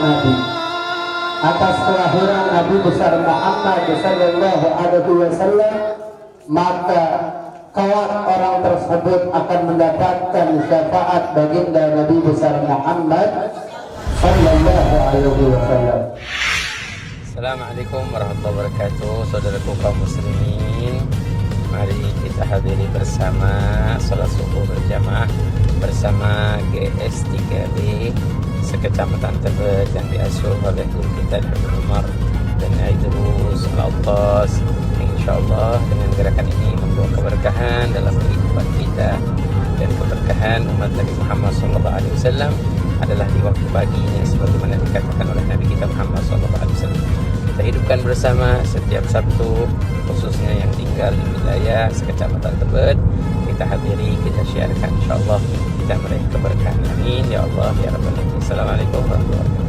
Nabi, atas kelahiran Nabi besar Muhammad sallallahu alaihi wasallam, maka kelak orang tersebut akan mendapatkan syafaat baginda Nabi besar Muhammad sallallahu alaihi wasallam. Assalamualaikum warahmatullahi wabarakatuh. Saudaraku kaum muslimin, mari kita hadiri bersama salat subuh berjamaah bersama GS3B sekecamatan Tebet yang diasuh oleh guru kita Dr. Umar dan Aidrus Al-Attas. Insyaallah dengan gerakan ini membawa keberkahan dalam kehidupan kita, dan keberkahan umat Nabi Muhammad SAW adalah di waktu paginya sebagaimana dikatakan oleh Nabi kita Muhammad SAW. Kita hidupkan bersama setiap Sabtu, khususnya yang tinggal di wilayah sekecamatan Tebet. Kita hadiri, kita syiarkan, insyaallah kita meraih keberkahan. Amin ya Allah ya rabbal alamin. Assalamualaikum warahmatullahi wabarakatuh.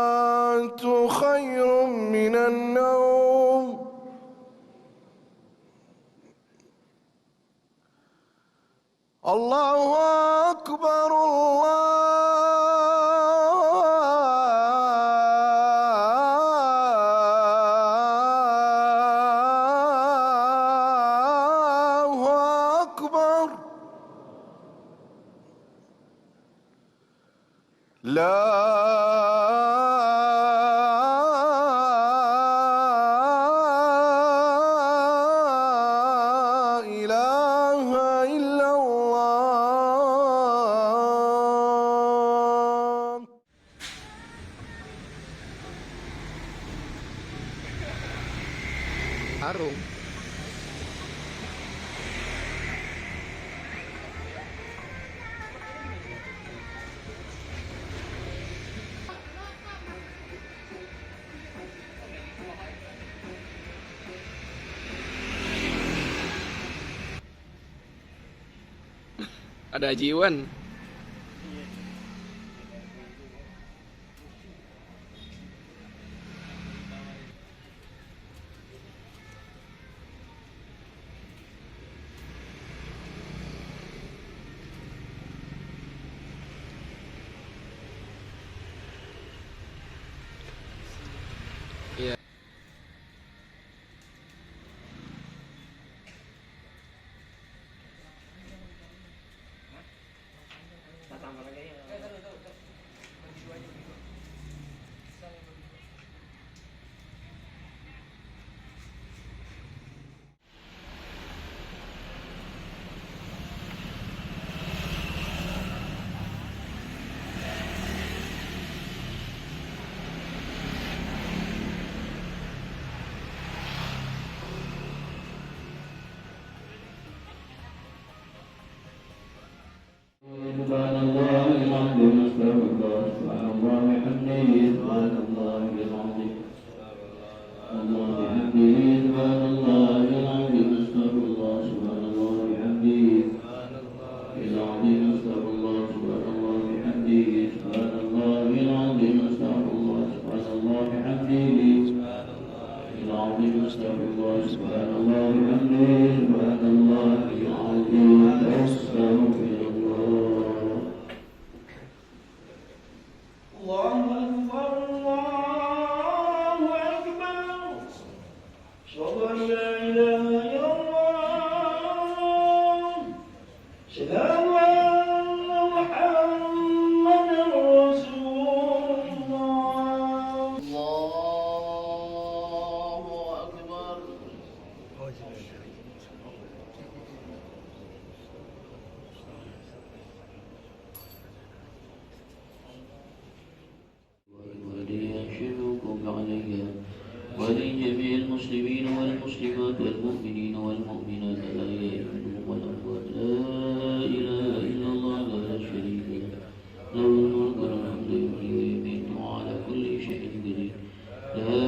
الصلاة خير من النوم الله أكبر الله أكبر لا إله إلا الله. Harum. Ada Jiwan. Iya. سبحان الله العظيم استغفر الله سبحان الله بحمده سبحان الله العظيم الله بحمده سبحان الله العظيم استغفر الله سبحان الله بحمده العظيم استغفر الله سبحان الله بحمده سبحان الله العظيم استغفر الله سبحان الله بحمده العظيم استغفر الله سبحان الله بحمده سبحان الله العظيم استغفر الله أكبر الله أكبر أشهد أن لا إله إلا الله أشهد أن محمدا رسول الله الله أكبر ولجميع المسلمين والمسلمات والمؤمنين والمؤمنات الأحياء منهم والأموات لا إله إلا الله لا شريك له له الملك وله الحمد يحيي ويميت وعلى كل شيء قدير لا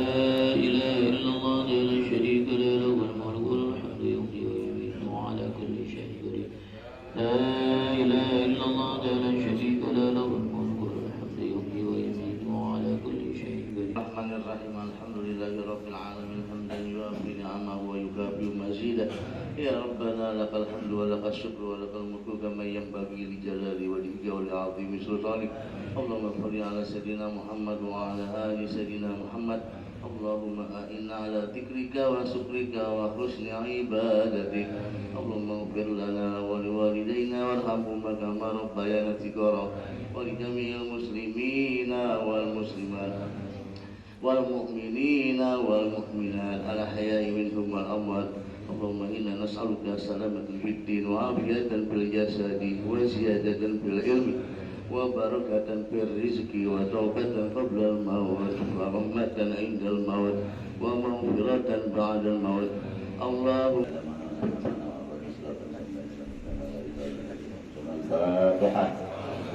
إله إلا الله لا شريك له له الملك وله الحمد يحيي ويميت وعلى كل شيء قدير الرحيم الحمد لله رب العالمين حمدا يوافي نعمه ويكافئ مزيده يا ربنا لك الحمد ولك الشكر ولك الملك كما ينبغي لجلال وجهك ولعظيم سلطانك اللهم صل على سيدنا محمد وعلى آل سيدنا محمد اللهم أعنا على ذكرك وشكرك وحسن عبادتك اللهم اغفر لنا ولوالدينا وارحمهما كما ربيانا صغارا ولجميع المسلمين والمسلمات والمؤمنين والمؤمنات الأحياء منهم والأموات اللهم إنا نسألك سلامة في الدين وعافية في الجسد وزيادة في العلم وبركة في الرزق وتوبة قبل الموت ورحمة عند الموت ومغفرة بعد الموت اللهم الفاتحة.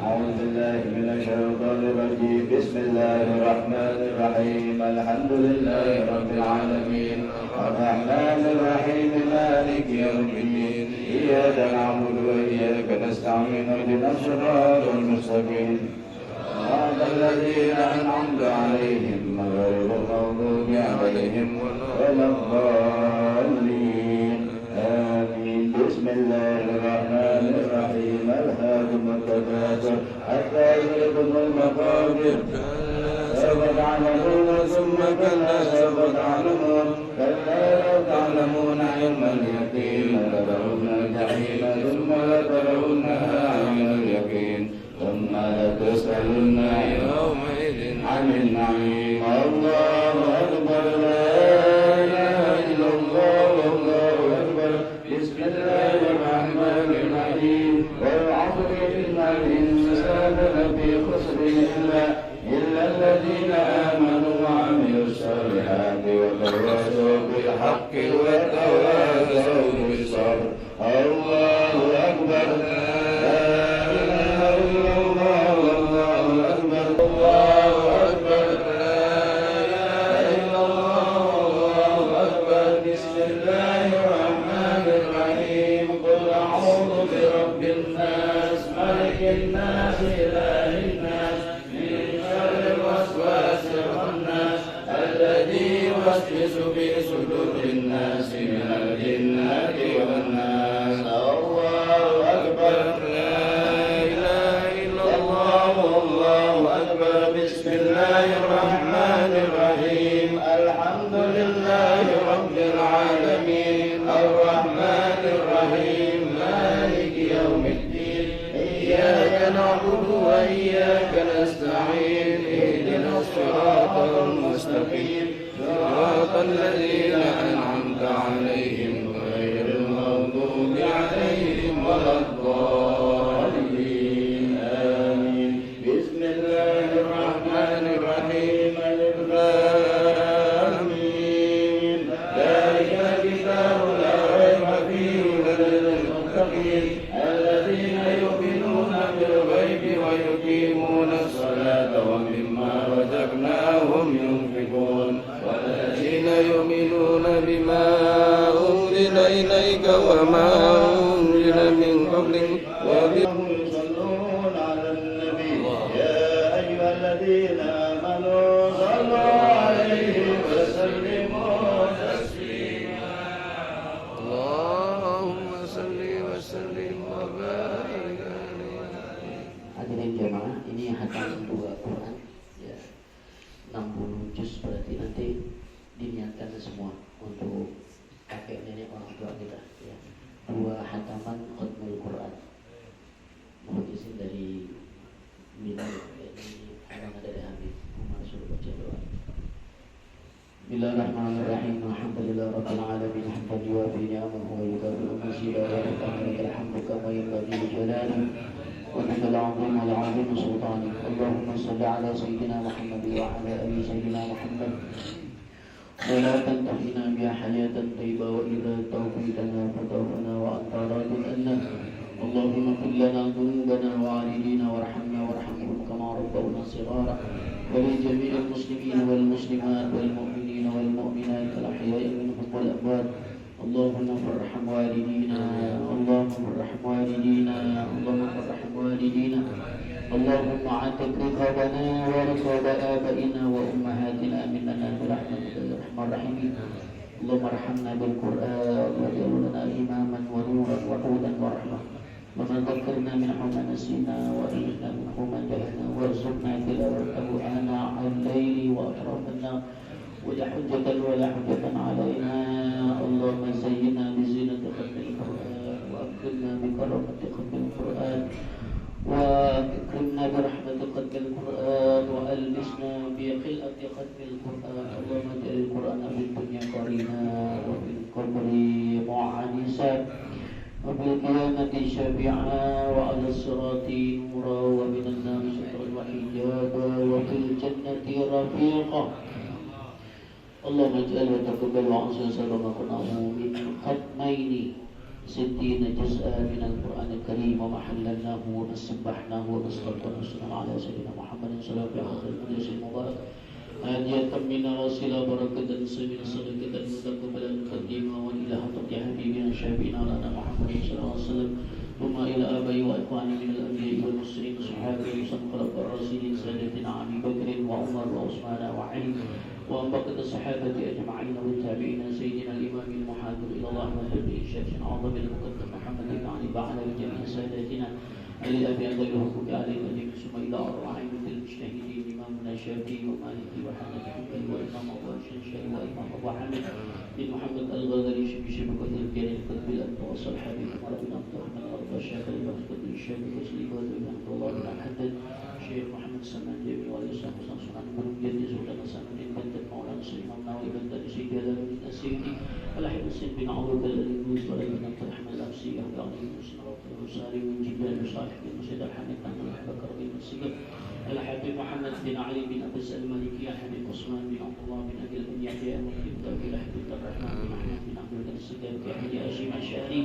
أعوذ بالله من الشيطان الرجيم. بسم الله الرحمن الرحيم. الحمد لله رب العالمين الرحمن الرحيم مالك يوم الدين إياك نعبد وإياك نستعين اهدنا الصراط المستقيم صراط الذين أنعمت عليهم غير المغضوب عليهم ولا الضالين آمين. بسم الله الرحمن الرحيم. ألهاكم التكاثر حتى زرتم المقابر سوف تعلمون ثم كلا سوف تعلمون كلا لو تعلمون علم اليقين لترون الجحيم ثم لترونها عين اليقين ثم لتسألن يومئذ عن النعيم. الله أكبر لا إله إلا الله والله أكبر. بسم الله الرحمن الرحيم. والعصر إن الإنسان لفي خسر إلا الذين آمنوا وعملوا الصالحات وتواصوا بالحق وتواصوا بالصبر. الله أكبر لا إله إلا الله والله أكبر. الله أكبر لا إله إلا الله والله أكبر. بسم الله الرحمن الرحيم. قل أعوذ برب الناس ملك الناس إله الناس من شر الوسواس الخناس الذي يوسوس في صدور الناس من الجنة والناس. الله أكبر لا إله إلا الله والله أكبر. بسم الله الرحمن الرحيم. الحمد لله رب العالمين الرحمن الرحيم مالك يوم الدين إياك نعبد وإياك نستعين اهدنا الصراط المستقيم صراط الذين أنعمت عليهم غير المغضوب عليهم ولا الضالين آمين. بسم الله الرحمن الرحيم. ألف لام ميم. ذلك الكتاب لا ريب فيه هدى للمتقين الذين يؤمنون بالغيب ويقيمون الصلاة ومما رزقناهم ينفقون والذين يؤمنون بما أنزل إليك وما أنزل من قبلك وبهم يصلون على النبي يا أيها الذين آمنوا صلوا عليه وسلموا تسليما. اللهم صل وسلم وبارك عليه. Hadirin jamaah, ini hatam 2 Quran ya, 60 juz, berarti nanti diniatkan semua untuk kakek nenek orang tua kita ya. 2 hataman khatmul Quran. Mohon izin dari Bilal, ini amanah dari Habib Umar, suruh baca doa. Bismillahirrahmanirrahim. Alhamdulillah rabbil alamin hamdan yuwafi ni'amahu wa yukafi'u mazidahu wa lakal hamdu kama yanbaghi li jalalihi وَنَحْنُ الْعَظِيمُ الْعَظِيمُ سُلْطَانِكَ. اللهم صل على سيدنا محمد وعلى آل سيدنا محمد صلاة تحيينا بها حياة طيبة وإذا توفيتنا فتوفنا وأنت راض عنا. اللهم اغفر لنا ذنوبنا ووالدينا وارحمنا وارحمهم كما ربونا صغارا ولجميع المسلمين والمسلمات والمؤمنين والمؤمنات الأحياء منهم والأموات. اللهم ارحم والدينا اللهم ارحم والدينا اللهم ارحم والدينا اللهم عاتق رقابنا ورقاب آبائنا وأمهاتنا من لنا برحمتك يا ارحم الراحمين. اللهم ارحمنا بالقران واجعله لنا اماما ونورا وهدى ورحمه. وما ذكرنا منه ما نسينا وإنا منه ما جهلنا وارزقنا تلاوته آناء الليل وأطراف النهار ولا حجة ولا حجة علينا. اللهم زينا بزينة ختم القرآن وأكرمنا بكرامة ختم القرآن وأكرمنا برحمة ختم القرآن وألبسنا بخلقة ختم القرآن. اللهم اجعل القرآن في الدنيا قرينا وفي القبر معنسا وفي القيامة شفيعا وعلى الصراط نورا ومن النار سترا وحجابا وفي الجنة رفيقا. اللهم اجعل وتقبل وانصر ما قرأناه من ختمين 60 جزءا من القرآن الكريم وما حللناه وما سبحناه وما استغفرناه على سيدنا محمد صلى الله عليه وسلم في المجلس المبارك هدية منا واصلة بركة سمينا صدقة متقبلا مقدمة وإلى حضرة حبيبنا شافينا لنا محمد صلى الله عليه وسلم ثم إلى آبائي وإخواني من الأنبياء والمرسلين صحابة وصحبه الراشدين سادتنا أبي بكر وعمر وعثمان وعلي وأن بقية الصحابة أجمعين والتابعين سيدنا الإمام المحاضر إلى الله وحبه شيخنا العظيم المقدم محمد بن علي وعلى جميع سادتنا الذي أنزل الحكم علينا جميعا ثم إلى أربعين من المجتهدين إمامنا الشافعي ومالكي وحمد حنبل وإمام أبو الشنشري وإمام أبو حمد بن محمد الغزالي بشبكة الجليل القطب الأنفاس الحبيب عمر بن عبد الرحمن الأرض الشافعي وحمد الشافعي وسليم بن عبد الله بن محمد الشيخ محمد سلمان جميع والإسلام حسن سنان بن جد زوجنا سلمان بن مولانا سليمان ناوي بن سيد هذا بن السيدي الحبيب السن بن عمرو بن الإبوس ولا بن عبد الرحمن الأمسي أهل علي بن سنان وسالم بن جبال صالح بن مسجد الحميد بن الحبك ربي بن سجد الحبيب محمد بن علي بن أبي سلمى المالكي الحبيب عثمان بن عبد الله بن أبي بن يحيى المكي بن الحبيب الرحمن بن أحمد بن عبد الله السكر في أحد هاشم الشهري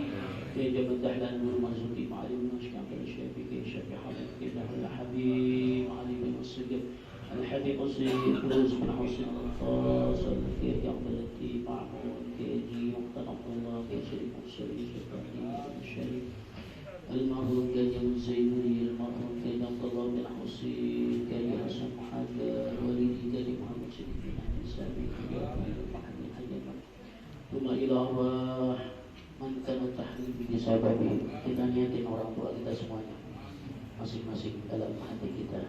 في جبل دحلان بن مرزوقي معلي بن مشكام بن الشافعي في شافعي حمد بن الحبيب علي بن السجد الحبيب حسين فروز بن حسين الفاصل في يعمل التي معمول في جي مقتنع الله في شريف الشريف الشريف المرحوم كان الزينوري المرحوم كان عبد الله بن حسين كان حسن حاجة وليدي كان محمد شريف بن عبد السامي محمد حجر ثم إلى أرواح من كان تحريم بسببه. Kita niatin orang tua kita semuanya masing-masing dalam hati kita.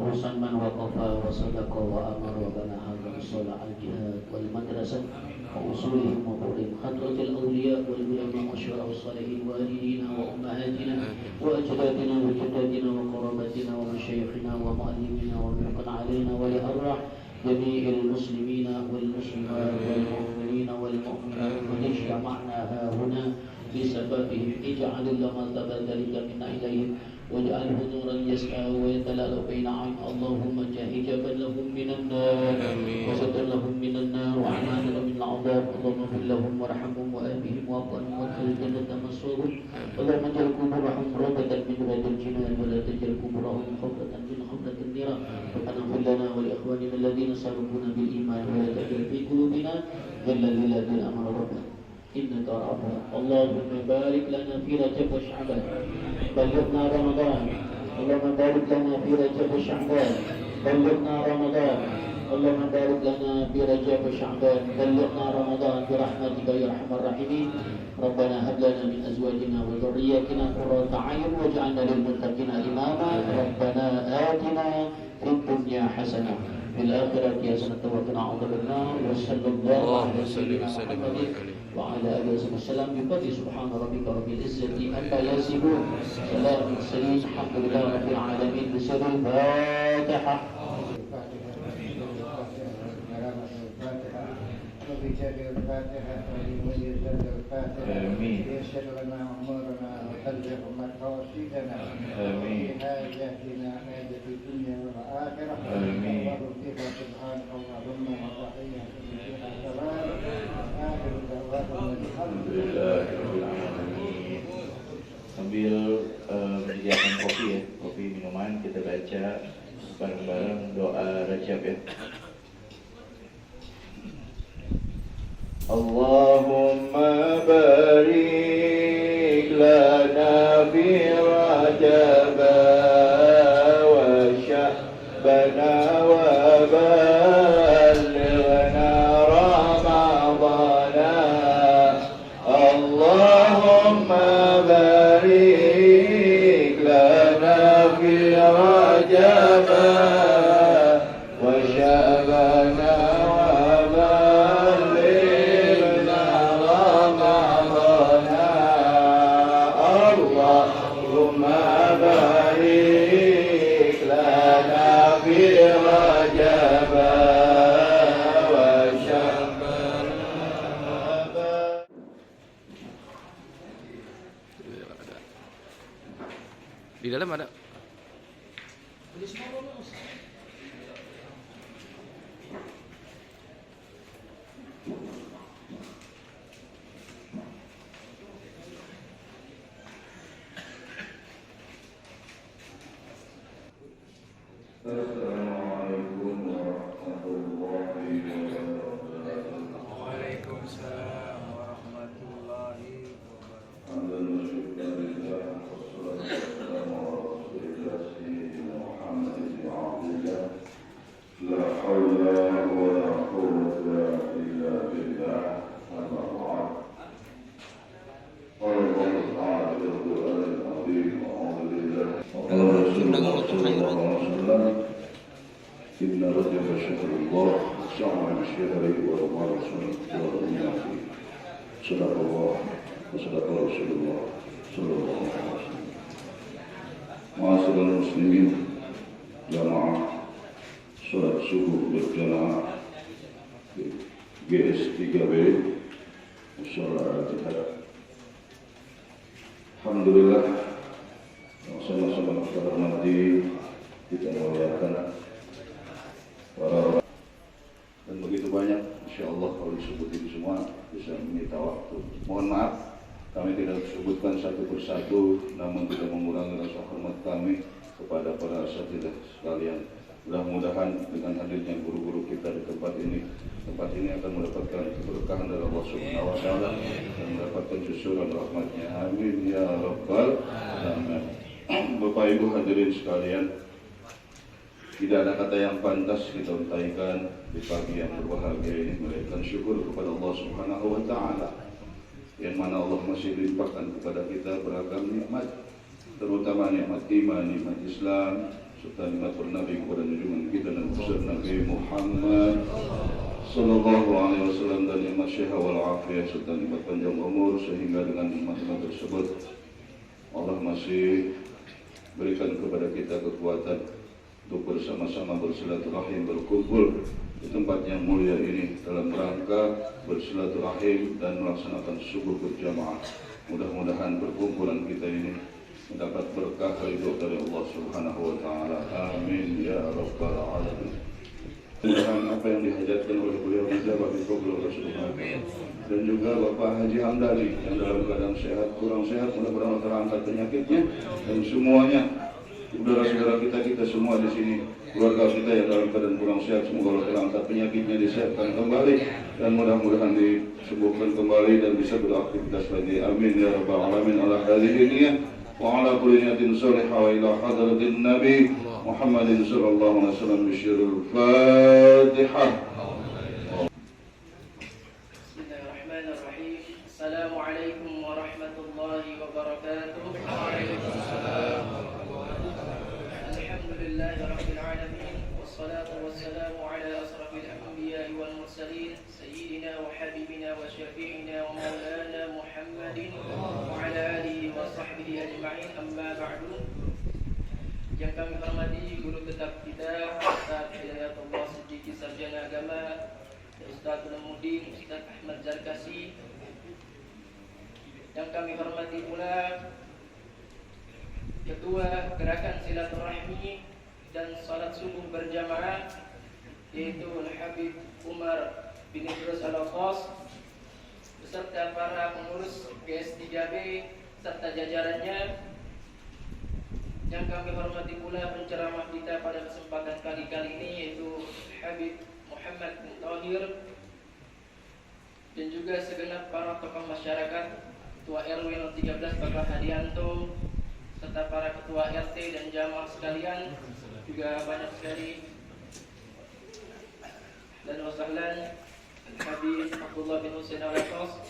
urusan man waqafa wa sadaqa wa amara wa banaha wa salla al jihad wal madrasah wa usulihim wa qulihim hadratil awliya wal ulama wa syurah salihin walidina wa ummahatina wa ajdadina wa jaddatina wa qarabatina wa masyayikhina wa mu'allimina wa muqan alaina wa li arwah jami'il muslimina wal muslimat wal mu'minina wal mu'minat wa ijtama'na hahuna بسببهم اجعل لما تبادلك منا إليهم واجعله نورا يسعى ويتلألأ بين عين اللهم جاهجبا لهم من النار وستر لهم من النار وأعمانا من العذاب اللهم اغفر لهم وارحمهم وآبهم وأبوهم وادخل الجنة مسواهم اللهم اجعل قبورهم روضة من رياض الجنان ولا تجعل قبورهم حفرة من حفرة النيران ربنا اغفر لنا ولإخواننا الذين سبقونا بالإيمان ولا تجعل في قلوبنا غلا للذين آمنوا ربنا إنك رحمن اللهم بارك لنا في رجب وشعبان بلغنا رمضان اللهم بارك لنا في رجب وشعبان بلغنا رمضان اللهم بارك لنا في رجب وشعبان بلغنا رمضان برحمتك يا أرحم الراحمين ربنا هب لنا من أزواجنا وذرياتنا قرة أعين واجعلنا للمتقين إماما ربنا آتنا في الدنيا حسنة في الآخرة حسنة وقنا عذاب النار وصلى الله على سيدنا محمد وعلى آله وصحبه وسلم بفضل سبحان ربك رب العزة عما يصفون سلام المرسلين الحمد لله رب العالمين بسر الفاتحة الفاتحة وليزداد الفاتحة يسر لنا أمورنا وبلغ مقاصدنا بحاجاتنا حاجة الدنيا والآخرة وارزقك سبحانك اللهم وتحية فيها سلام وآخر دعوانا الحمد لله رب العالمين. Sambil menyediakan kopi ya, kopi minuman, kita baca bareng-bareng doa Rajab ya. اللهم بارك لنا في رجب وشعبان وبلغنا رمضان اللهم بارك لنا في رجب وشعبان وبلغنا رمضان اللهم بارك لنا في رجب وشعبان Di dalam ada. Assalamualaikum warahmatullahi wabarakatuh. Waalaikumsalam warahmatullahi wabarakatuh. Alhamdulillah wassalatu wassalamu ala Rasulillah sayyidina Muhammad bin Abdillah la haula wa la quwwata illa billah amma ba'd. Qala Allah ta'ala fil Qur'anil 'azim a'udzu billahi إن رجب شهر الله شهر الشهر ورمضان شهر الله صدق الله وصدق رسول الله صلى الله عليه وسلم. Ma'asyiral muslimin, jamaah salat subuh berjamaah GS 3B Musyawarah Al-Jihad. Alhamdulillah, sama-sama kita hormati, kita muliakan para dan begitu banyak, insyaallah kalau disebutin semua bisa menyita waktu. Mohon maaf kami tidak sebutkan satu persatu, namun tidak mengurangi rasa hormat kami kepada para asatidzah sekalian. Mudah-mudahan dengan hadirnya guru-guru kita di tempat ini akan mendapatkan keberkahan dari Allah Subhanahu wa taala dan mendapatkan susuran rahmatnya. Amin ya rabbal alamin. Bapak Ibu hadirin sekalian, tidak ada kata yang pantas kita untaikan di pagi yang berbahagia ini melainkan syukur kepada Allah Subhanahu wa taala, yang mana Allah masih limpahkan kepada kita beragam nikmat, terutama nikmat iman, nikmat Islam, serta nikmat bernabi kepada junjungan kita dan besar Nabi Muhammad sallallahu alaihi wasallam, dan nikmat sehat wal afiyah serta nikmat panjang umur. Sehingga dengan nikmat-nikmat tersebut Allah masih berikan kepada kita kekuatan untuk bersama-sama bersilaturahim, berkumpul di tempat yang mulia ini dalam rangka bersilaturahim dan melaksanakan subuh berjamaah. Mudah-mudahan perkumpulan kita ini mendapat berkah ridho dari Allah Subhanahu wa taala. Amin ya rabbal alamin. Mudah-mudahan apa yang dihajatkan oleh beliau dijabah dikabul oleh Rasulullah. Dan juga Bapak Haji Hamdani yang dalam keadaan sehat, kurang sehat, mudah-mudahan terangkat penyakitnya, dan semuanya saudara-saudara kita semua di sini, keluarga kita yang dalam keadaan kurang sehat, semoga Allah terangkat penyakitnya, disehatkan kembali, dan mudah-mudahan disembuhkan kembali dan bisa beraktivitas lagi. Amin ya rabbal alamin. Ala hadhihi niyyah wa ala kulli niyatin salihah wa ila hadratin nabi Muhammadin sallallahu alaihi wasallam bisyirul Fatihah. Bismillahirrahmanirrahim. Assalamualaikum warahmatullahi wabarakatuh. Waalaikumsalam. Alhamdulillahi rabbil alamin, wassalatu wassalamu ala asrafil anbiya'i wal mursalin, sayyidina wa habibina wa syafi'ina wa maulana Muhammadin wa ala alihi wa sahbihi ajma'in. Amma ba'du. Yang kami hormati guru tetap kita, Ustaz Hidayatullah Siddiqi Sarjana Agama, Ustaz Ulumuddin, Ustaz Ahmad Zarkasi. Yang kami hormati pula Ketua Gerakan Silaturahmi dan Salat Subuh Berjamaah, yaitu Habib Umar bin Idrus Al-Aqqas, beserta para pengurus GS3B serta jajarannya. Yang kami hormati pula penceramah kita pada kesempatan kali ini, yaitu Habib Muhammad bin Tahir, dan juga juga segenap para tokoh masyarakat, Ketua RW 013 Bapak Hadianto, serta para ketua RT dan jamaah sekalian, juga banyak sekali. Dan wasahlan Habib Abdullah bin Husain Al-Atos.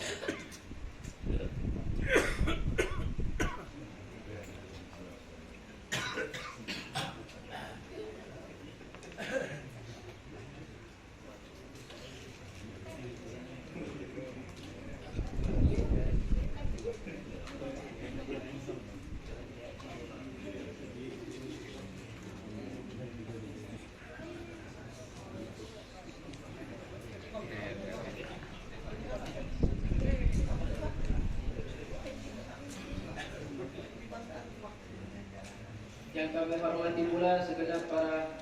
Yang kami hormati pula segenap para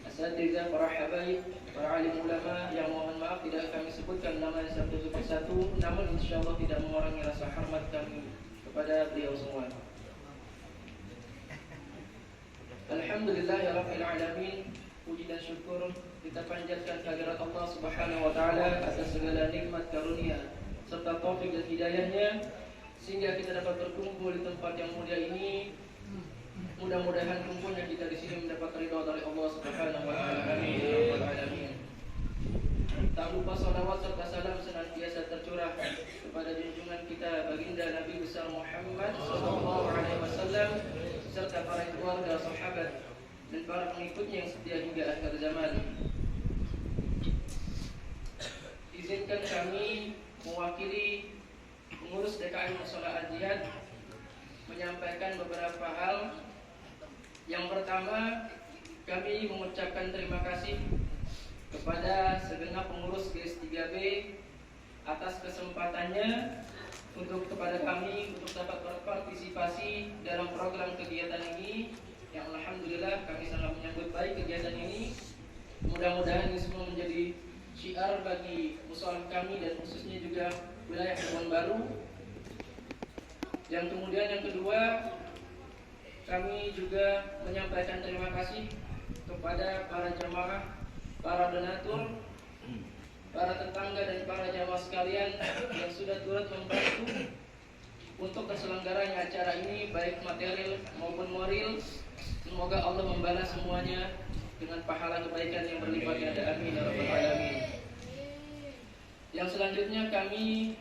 asatidzah, para habaib, para alim ulama yang mohon maaf tidak kami sebutkan nama satu persatu, namun insyaallah tidak mengurangi rasa hormat kami kepada beliau semua. Alhamdulillahirabbil alamin, puji dan syukur kita panjatkan kehadirat Allah Subhanahu wa taala atas segala nikmat karunia serta taufik dan hidayahnya sehingga kita dapat berkumpul di tempat yang mulia ini. Mudah-mudahan kumpulnya kita di sini mendapat ridha dari Allah Subhanahu wa taala. Amin. Tak lupa salawat serta salam senantiasa tercurah kepada junjungan kita baginda Nabi besar Muhammad sallallahu alaihi wasallam serta para keluarga, sahabat dan para pengikutnya yang setia hingga akhir zaman. Izinkan kami mewakili pengurus DKM Mushola Al-Jihad menyampaikan beberapa hal. Yang pertama, kami mengucapkan terima kasih kepada segenap pengurus GS3B atas kesempatannya kepada kami untuk dapat berpartisipasi dalam program kegiatan ini, yang alhamdulillah kami sangat menyambut baik kegiatan ini. Mudah-mudahan ini semua menjadi syiar bagi musholah kami dan khususnya juga wilayah Kebon Baru. Yang kemudian yang kedua, kami juga menyampaikan terima kasih kepada para jamaah, para donatur, para tetangga dan para jamaah sekalian yang sudah turut membantu untuk terselenggaranya acara ini baik material maupun moral. Semoga Allah membalas semuanya dengan pahala kebaikan yang berlipat ganda. Amin ya rabbal alamin. Yang selanjutnya kami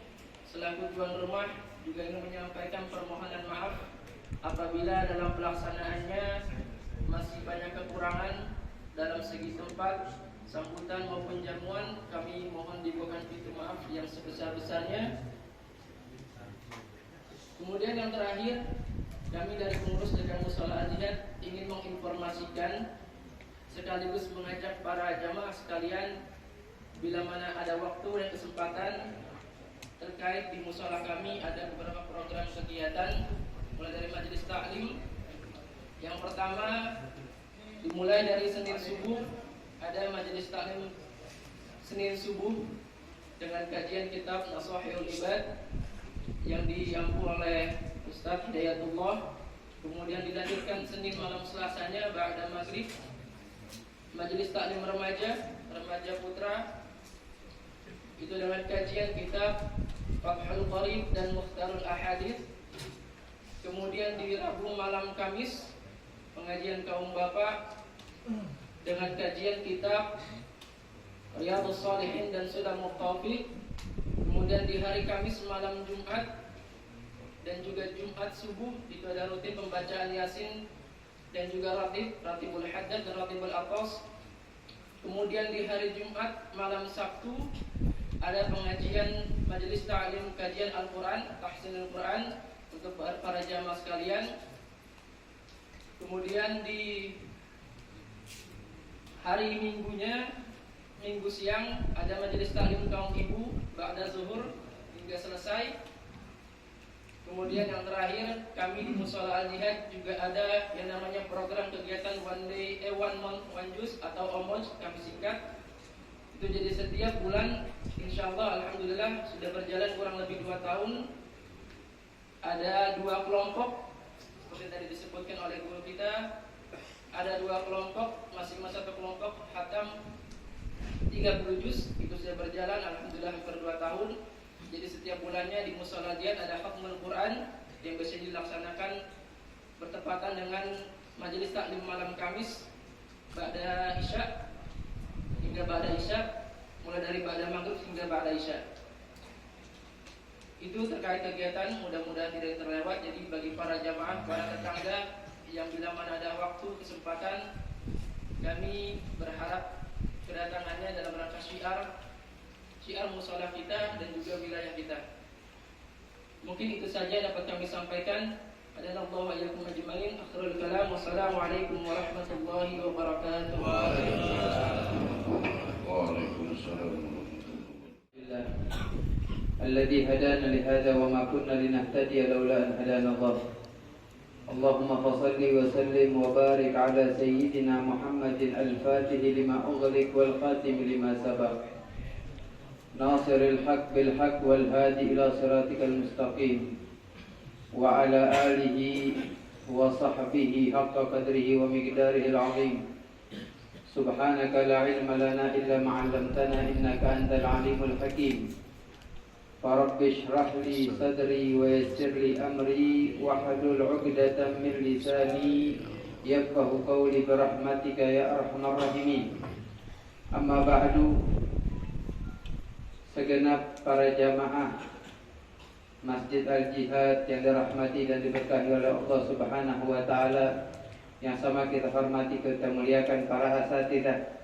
selaku tuan rumah juga ingin menyampaikan permohonan maaf apabila dalam pelaksanaannya masih banyak kekurangan dalam segi tempat, sambutan maupun jamuan. Kami mohon dibukakan pintu maaf yang sebesar-besarnya. Kemudian yang terakhir, kami dari pengurus DKM Mushola Al-Jihad ingin menginformasikan sekaligus mengajak para jamaah sekalian bila mana ada waktu dan kesempatan terkait di mushola kami ada beberapa program kegiatan mulai dari majelis taklim. Yang pertama dimulai dari Senin subuh, ada majelis taklim Senin subuh dengan kajian kitab Nashahul Ibad yang diampu oleh Ustaz Hidayatullah. Kemudian dilanjutkan Senin malam Selasanya ba'da maghrib majelis taklim remaja putra itu dengan kajian kitab Fathul Qarib dan Mukhtarul Ahadits. Kemudian di Rabu malam Kamis pengajian kaum bapak dengan kajian kitab Riyadhus Shalihin dan Sunan Muqtafi. Kemudian di hari Kamis malam Jumat dan juga Jumat subuh itu ada rutin pembacaan Yasin dan juga Ratibul Haddad dan Ratibul Atas. Kemudian di hari Jumat malam Sabtu ada pengajian majelis ta'lim kajian Al-Quran, tahsinul Quran untuk para jamaah sekalian. Kemudian di hari Minggunya, Minggu siang ada majelis taklim kaum ibu ba'da zuhur hingga selesai. Kemudian yang terakhir kami di Mushola Al-Jihad juga ada yang namanya program kegiatan one month one juice atau OMOJ kami singkat. Itu jadi setiap bulan insyaallah alhamdulillah sudah berjalan kurang lebih 2 tahun. Ada 2 kelompok seperti tadi disebutkan oleh guru kita. Ada 2 kelompok, masing-masing satu kelompok khatam 30 juz itu sudah berjalan alhamdulillah hampir 2 tahun. Jadi setiap bulannya di Mushola Dian ada khatmul Quran yang biasa dilaksanakan bertepatan dengan majelis taklim malam Kamis ba'da Isya hingga ba'da Isya, mulai dari ba'da Maghrib hingga ba'da Isya. Itu terkait kegiatan, mudah-mudahan tidak terlewat. Jadi bagi para jamaah, para tetangga yang bila mana ada waktu, kesempatan, kami berharap kedatangannya dalam rangka syiar mushola kita dan juga wilayah kita. Mungkin itu saja dapat kami sampaikan. Adallahu wa iyyakum ajma'in. Akhirul kalam. Wassalamualaikum warahmatullahi wabarakatuh. Waalaikumsalam. الذي هدانا لهذا وما كنا لنهتدي لولا أن هدانا الله. اللهم فصل وسلم وبارك على سيدنا محمد الفاتح لما أغلق والخاتم لما سبق ناصر الحق بالحق والهادي إلى صراطك المستقيم وعلى آله وصحبه حق قدره ومقداره العظيم. سبحانك لا علم لنا إلا ما علمتنا إنك أنت العليم الحكيم. فرب اشرح لي صدري ويسر لي أمري واحلل عقدة من لساني يفقه قولي برحمتك يا أرحم الراحمين. Amma ba'du, segenap para jamaah Masjid Al-Jihad yang dirahmati dan diberkahi oleh Allah Subhanahu wa taala, yang sama kita hormati, kita muliakan para asatidzah,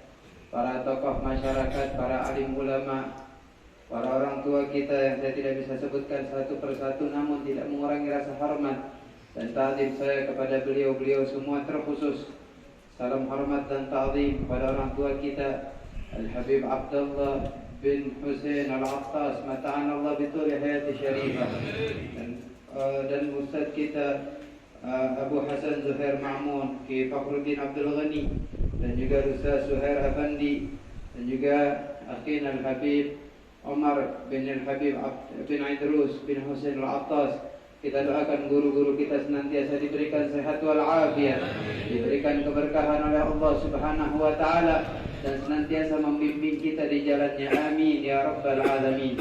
para tokoh masyarakat, para alim ulama, para orang tua kita yang saya tidak bisa sebutkan satu persatu, namun tidak mengurangi rasa hormat dan ta'zim saya kepada beliau-beliau semua, terkhusus salam hormat dan ta'zim kepada orang tua kita Al-Habib Abdullah bin Hussein Al-Attas, mata'ana Allah bitul hayati syarifah, dan ustaz kita Abu Hasan Zuhair Ma'mun, Ki Fakhruddin Abdul Ghani, dan juga Ustaz Suhair Afandi, dan juga Akhin Al-Habib Omar bin Al-Habib bin Idrus bin Hussein Al-Attas. Kita doakan guru-guru kita senantiasa diberikan sehat wal afiat, diberikan keberkahan oleh Allah Subhanahu wa taala, dan senantiasa membimbing kita di jalannya. Amin ya rabbal alamin.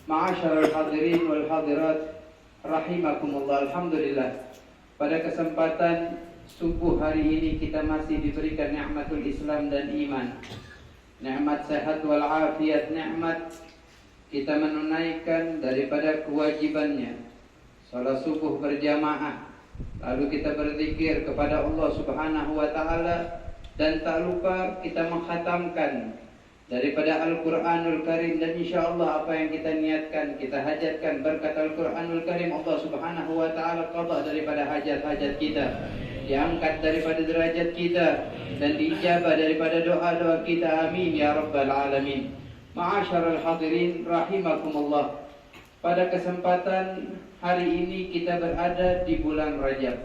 Ma'asyiral hadirin wal hadirat rahimakumullah. Alhamdulillah, pada kesempatan subuh hari ini kita masih diberikan nikmatul Islam dan iman, nikmat sehat wal afiat, nikmat kita menunaikan daripada kewajibannya, salat subuh berjamaah, lalu kita berzikir kepada Allah Subhanahu wa taala, dan tak lupa kita mengkhatamkan daripada Al-Qur'anul Karim, dan insyaallah apa yang kita niatkan, kita hajatkan berkat Al-Qur'anul Karim, Allah Subhanahu wa taala qada daripada hajat-hajat kita, diangkat daripada derajat kita, dan diijabah daripada doa-doa kita. Amin ya rabbal alamin. Ma'asyiral hadirin rahimakumullah. Pada kesempatan hari ini kita berada di bulan Rajab,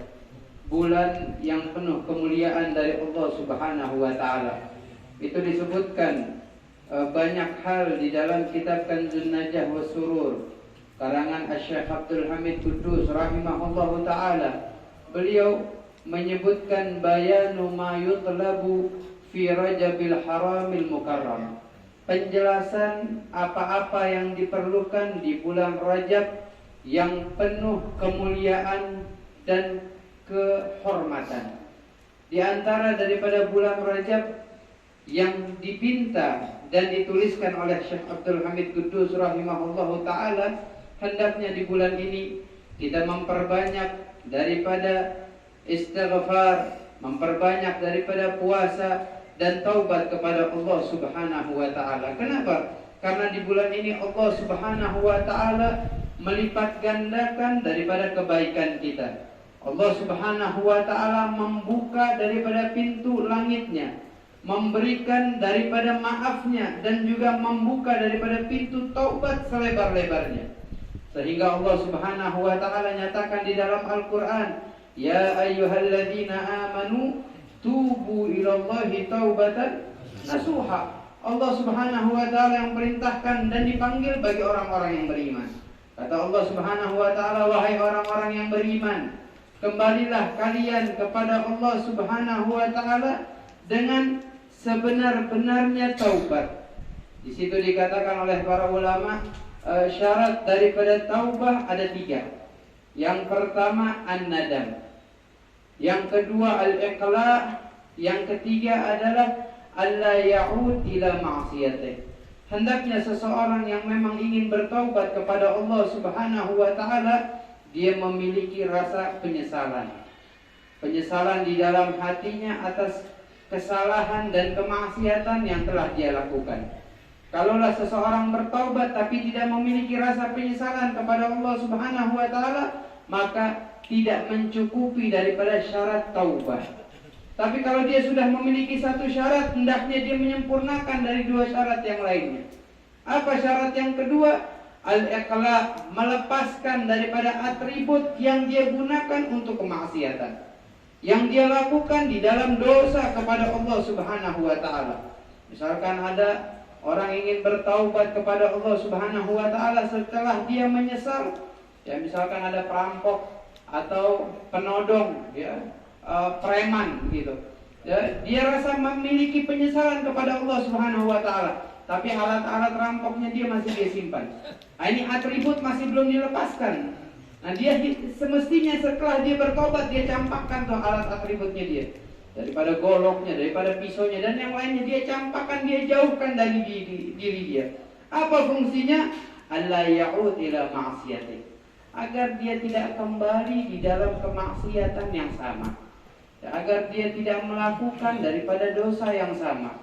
bulan yang penuh kemuliaan dari Allah Subhanahu wa taala. Itu disebutkan banyak hal di dalam kitab Kanzun Najah wa Surur karangan Asy-Syaikh Abdul Hamid Qudus rahimahullahu taala. Beliau menyebutkan bayanu ma yutlabu fi Rajabil Haramil Mukarram, penjelasan apa-apa yang diperlukan di bulan Rajab yang penuh kemuliaan dan kehormatan. Di antara daripada bulan Rajab yang dipinta dan dituliskan oleh Syekh Abdul Hamid Qudus rahimahullahu taala, hendaknya di bulan ini kita memperbanyak daripada istighfar, memperbanyak daripada puasa dan taubat kepada Allah Subhanahu wa taala. Kenapa? Karena di bulan ini Allah Subhanahu wa taala melipat gandakan daripada kebaikan kita. Allah Subhanahu wa taala membuka daripada pintu langitnya, memberikan daripada maafnya, dan juga membuka daripada pintu taubat selebar-lebarnya. Sehingga Allah Subhanahu wa taala nyatakan di dalam Al-Qur'an, ya ayyuhalladzina amanu tubu ilallahi taubatan nasuha. Allah Subhanahu wa taala yang perintahkan dan dipanggil bagi orang-orang yang beriman. Kata Allah Subhanahu wa taala, wahai orang-orang yang beriman, kembalilah kalian kepada Allah Subhanahu wa taala dengan sebenar-benarnya taubat, Di situ dikatakan oleh para ulama, syarat daripada taubah ada 3. Yang pertama an-nadam, yang kedua al-iqla', yang ketiga adalah alla ya'ud ila ma'siyatih. Hendaknya seseorang yang memang ingin bertaubat kepada Allah Subhanahu wa taala, dia memiliki rasa penyesalan. Penyesalan di dalam hatinya atas kesalahan dan kemaksiatan yang telah dia lakukan. Kalaulah seseorang bertaubat tapi tidak memiliki rasa penyesalan kepada Allah Subhanahu wa taala, maka tidak mencukupi daripada syarat taubah. Tapi kalau dia sudah memiliki satu syarat, hendaknya dia menyempurnakan dari 2 syarat yang lainnya. Apa syarat yang kedua? Al-iqla', melepaskan daripada atribut yang dia gunakan untuk kemaksiatan, yang dia lakukan di dalam dosa kepada Allah Subhanahu wa taala. Misalkan ada orang ingin bertaubat kepada Allah Subhanahu wa taala setelah dia menyesal, ya misalkan ada perampok atau penodong, ya preman gitu. Ya, dia rasa memiliki penyesalan kepada Allah Subhanahu wa taala, tapi alat-alat rampoknya dia masih dia simpan. Nah, ini atribut masih belum dilepaskan. Nah, dia semestinya setelah dia bertobat dia campakkan tuh alat atributnya dia. Daripada goloknya, daripada pisaunya dan yang lainnya dia campakkan, dia jauhkan dari diri dia. Apa fungsinya? Alla ya'ud ila ma'siyati, agar dia tidak kembali di dalam kemaksiatan yang sama, agar dia tidak melakukan daripada dosa yang sama.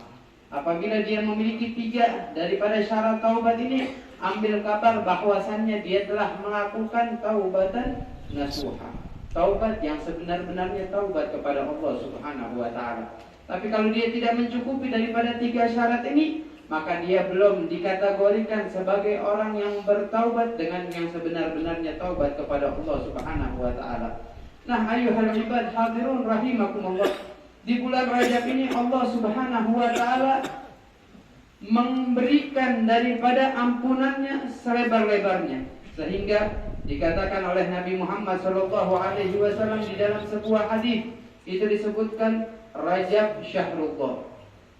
Apabila dia memiliki 3 daripada syarat taubat ini, ambil kabar bahwasannya dia telah melakukan taubatan nasuha, taubat yang sebenar-benarnya taubat kepada Allah Subhanahu wa taala. Tapi kalau dia tidak mencukupi daripada 3 syarat ini, maka dia belum dikategorikan sebagai orang yang bertaubat dengan yang sebenar-benarnya taubat kepada Allah Subhanahu wa taala. Nah, ayuhal ibad hadirun rahimakumullah. Di bulan Rajab ini Allah Subhanahu wa taala memberikan daripada ampunannya selebar-lebarnya, sehingga dikatakan oleh Nabi Muhammad SAW di dalam sebuah hadis itu disebutkan Rajab Syahrullah.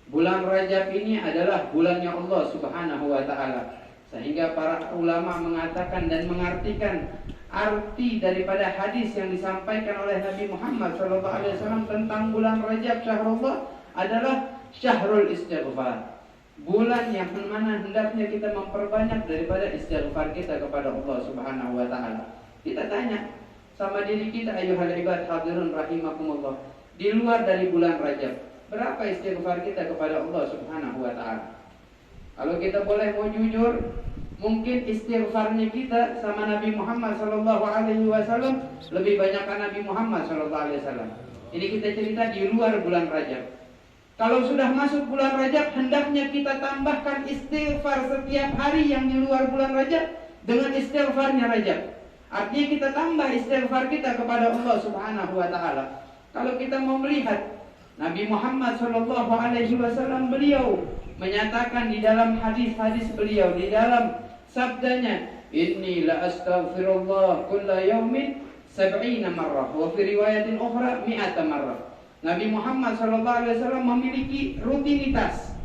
Bulan Rajab ini adalah bulannya Allah Subhanahu wa taala. Sehingga para ulama mengatakan dan mengartikan arti daripada hadis yang disampaikan oleh Nabi Muhammad SAW tentang bulan Rajab Syahrullah adalah Syahrul Istighfar. Bulan yang mana hendaknya kita memperbanyak daripada istighfar kita kepada Allah Subhanahu wa taala. Kita tanya sama diri kita, ayuhal ibad hadirun rahimakumullah, di luar dari bulan Rajab, berapa istighfar kita kepada Allah Subhanahu wa taala? Kalau kita boleh mau jujur, mungkin istighfarnya kita sama Nabi Muhammad SAW lebih banyak kan Nabi Muhammad SAW. Ini kita cerita di luar bulan Rajab. Kalau sudah masuk bulan Rajab, hendaknya kita tambahkan istighfar setiap hari yang di luar bulan Rajab dengan istighfarnya Rajab. Artinya kita tambah istighfar kita kepada Allah Subhanahu wa taala. Kalau kita mau melihat Nabi Muhammad SAW, beliau menyatakan di dalam hadis-hadis beliau, di dalam sabdanya, inni la astaghfirullah kulla yaumin 70 marrah wa fi riwayatin ukhra 100 marrah. Nabi Muhammad SAW memiliki rutinitasnya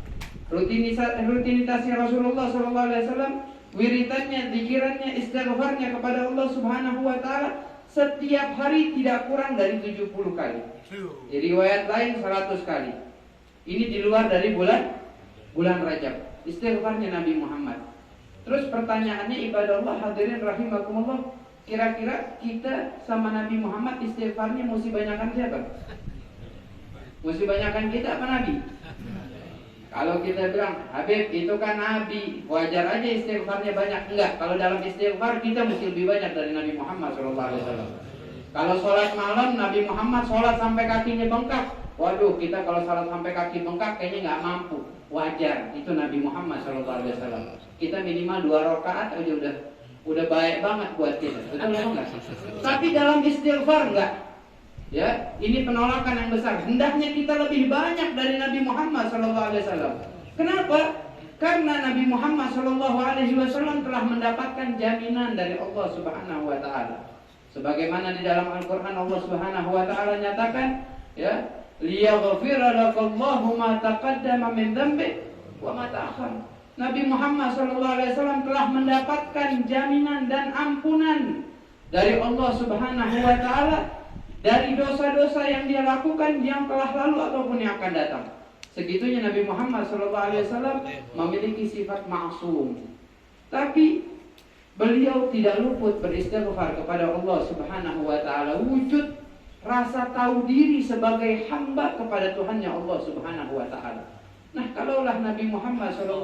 Rasulullah SAW, wiridannya, zikirannya, istighfarnya kepada Allah Subhanahu wa taala setiap hari tidak kurang dari 70 kali. Di riwayat lain 100 kali. Ini di luar dari bulan Rajab, istighfarnya Nabi Muhammad. Terus pertanyaannya, ibadah Allah hadirin rahimakumullah, kira-kira kita sama Nabi Muhammad istighfarnya mesti banyakan siapa? Mesti banyakkan kita apa Nabi? Kalau kita bilang, Habib itu kan Nabi, wajar aja istighfarnya banyak. Enggak, kalau dalam istighfar kita mesti lebih banyak dari Nabi Muhammad SAW. Kalau sholat malam, Nabi Muhammad sholat sampai kakinya bengkak. Waduh, kita kalau sholat sampai kaki bengkak kayaknya nggak mampu. Wajar, itu Nabi Muhammad SAW. Kita minimal 2 rakaat aja udah baik banget buat kita. Betul nggak? Tapi dalam istighfar enggak. Ya, ini penolakan yang besar. Hendaknya kita lebih banyak dari Nabi Muhammad SAW. Kenapa? Karena Nabi Muhammad SAW telah mendapatkan jaminan dari Allah Subhanahu wa taala. Sebagaimana di dalam Al-Qur'an Allah Subhanahu wa taala nyatakan, ya, liyaghfira lakallahu ma taqaddama min dhanbi wa ma ta'akhkhar. Nabi Muhammad SAW telah mendapatkan jaminan dan ampunan dari Allah Subhanahu wa Ta'ala dari dosa-dosa yang dia lakukan yang telah lalu ataupun yang akan datang. Segitunya Nabi Muhammad SAW memiliki sifat maksum. Tapi beliau tidak luput beristighfar kepada Allah Subhanahu wa Ta'ala, wujud rasa tahu diri sebagai hamba kepada Tuhannya Allah Subhanahu wa Ta'ala. Nah, kalaulah Nabi Muhammad SAW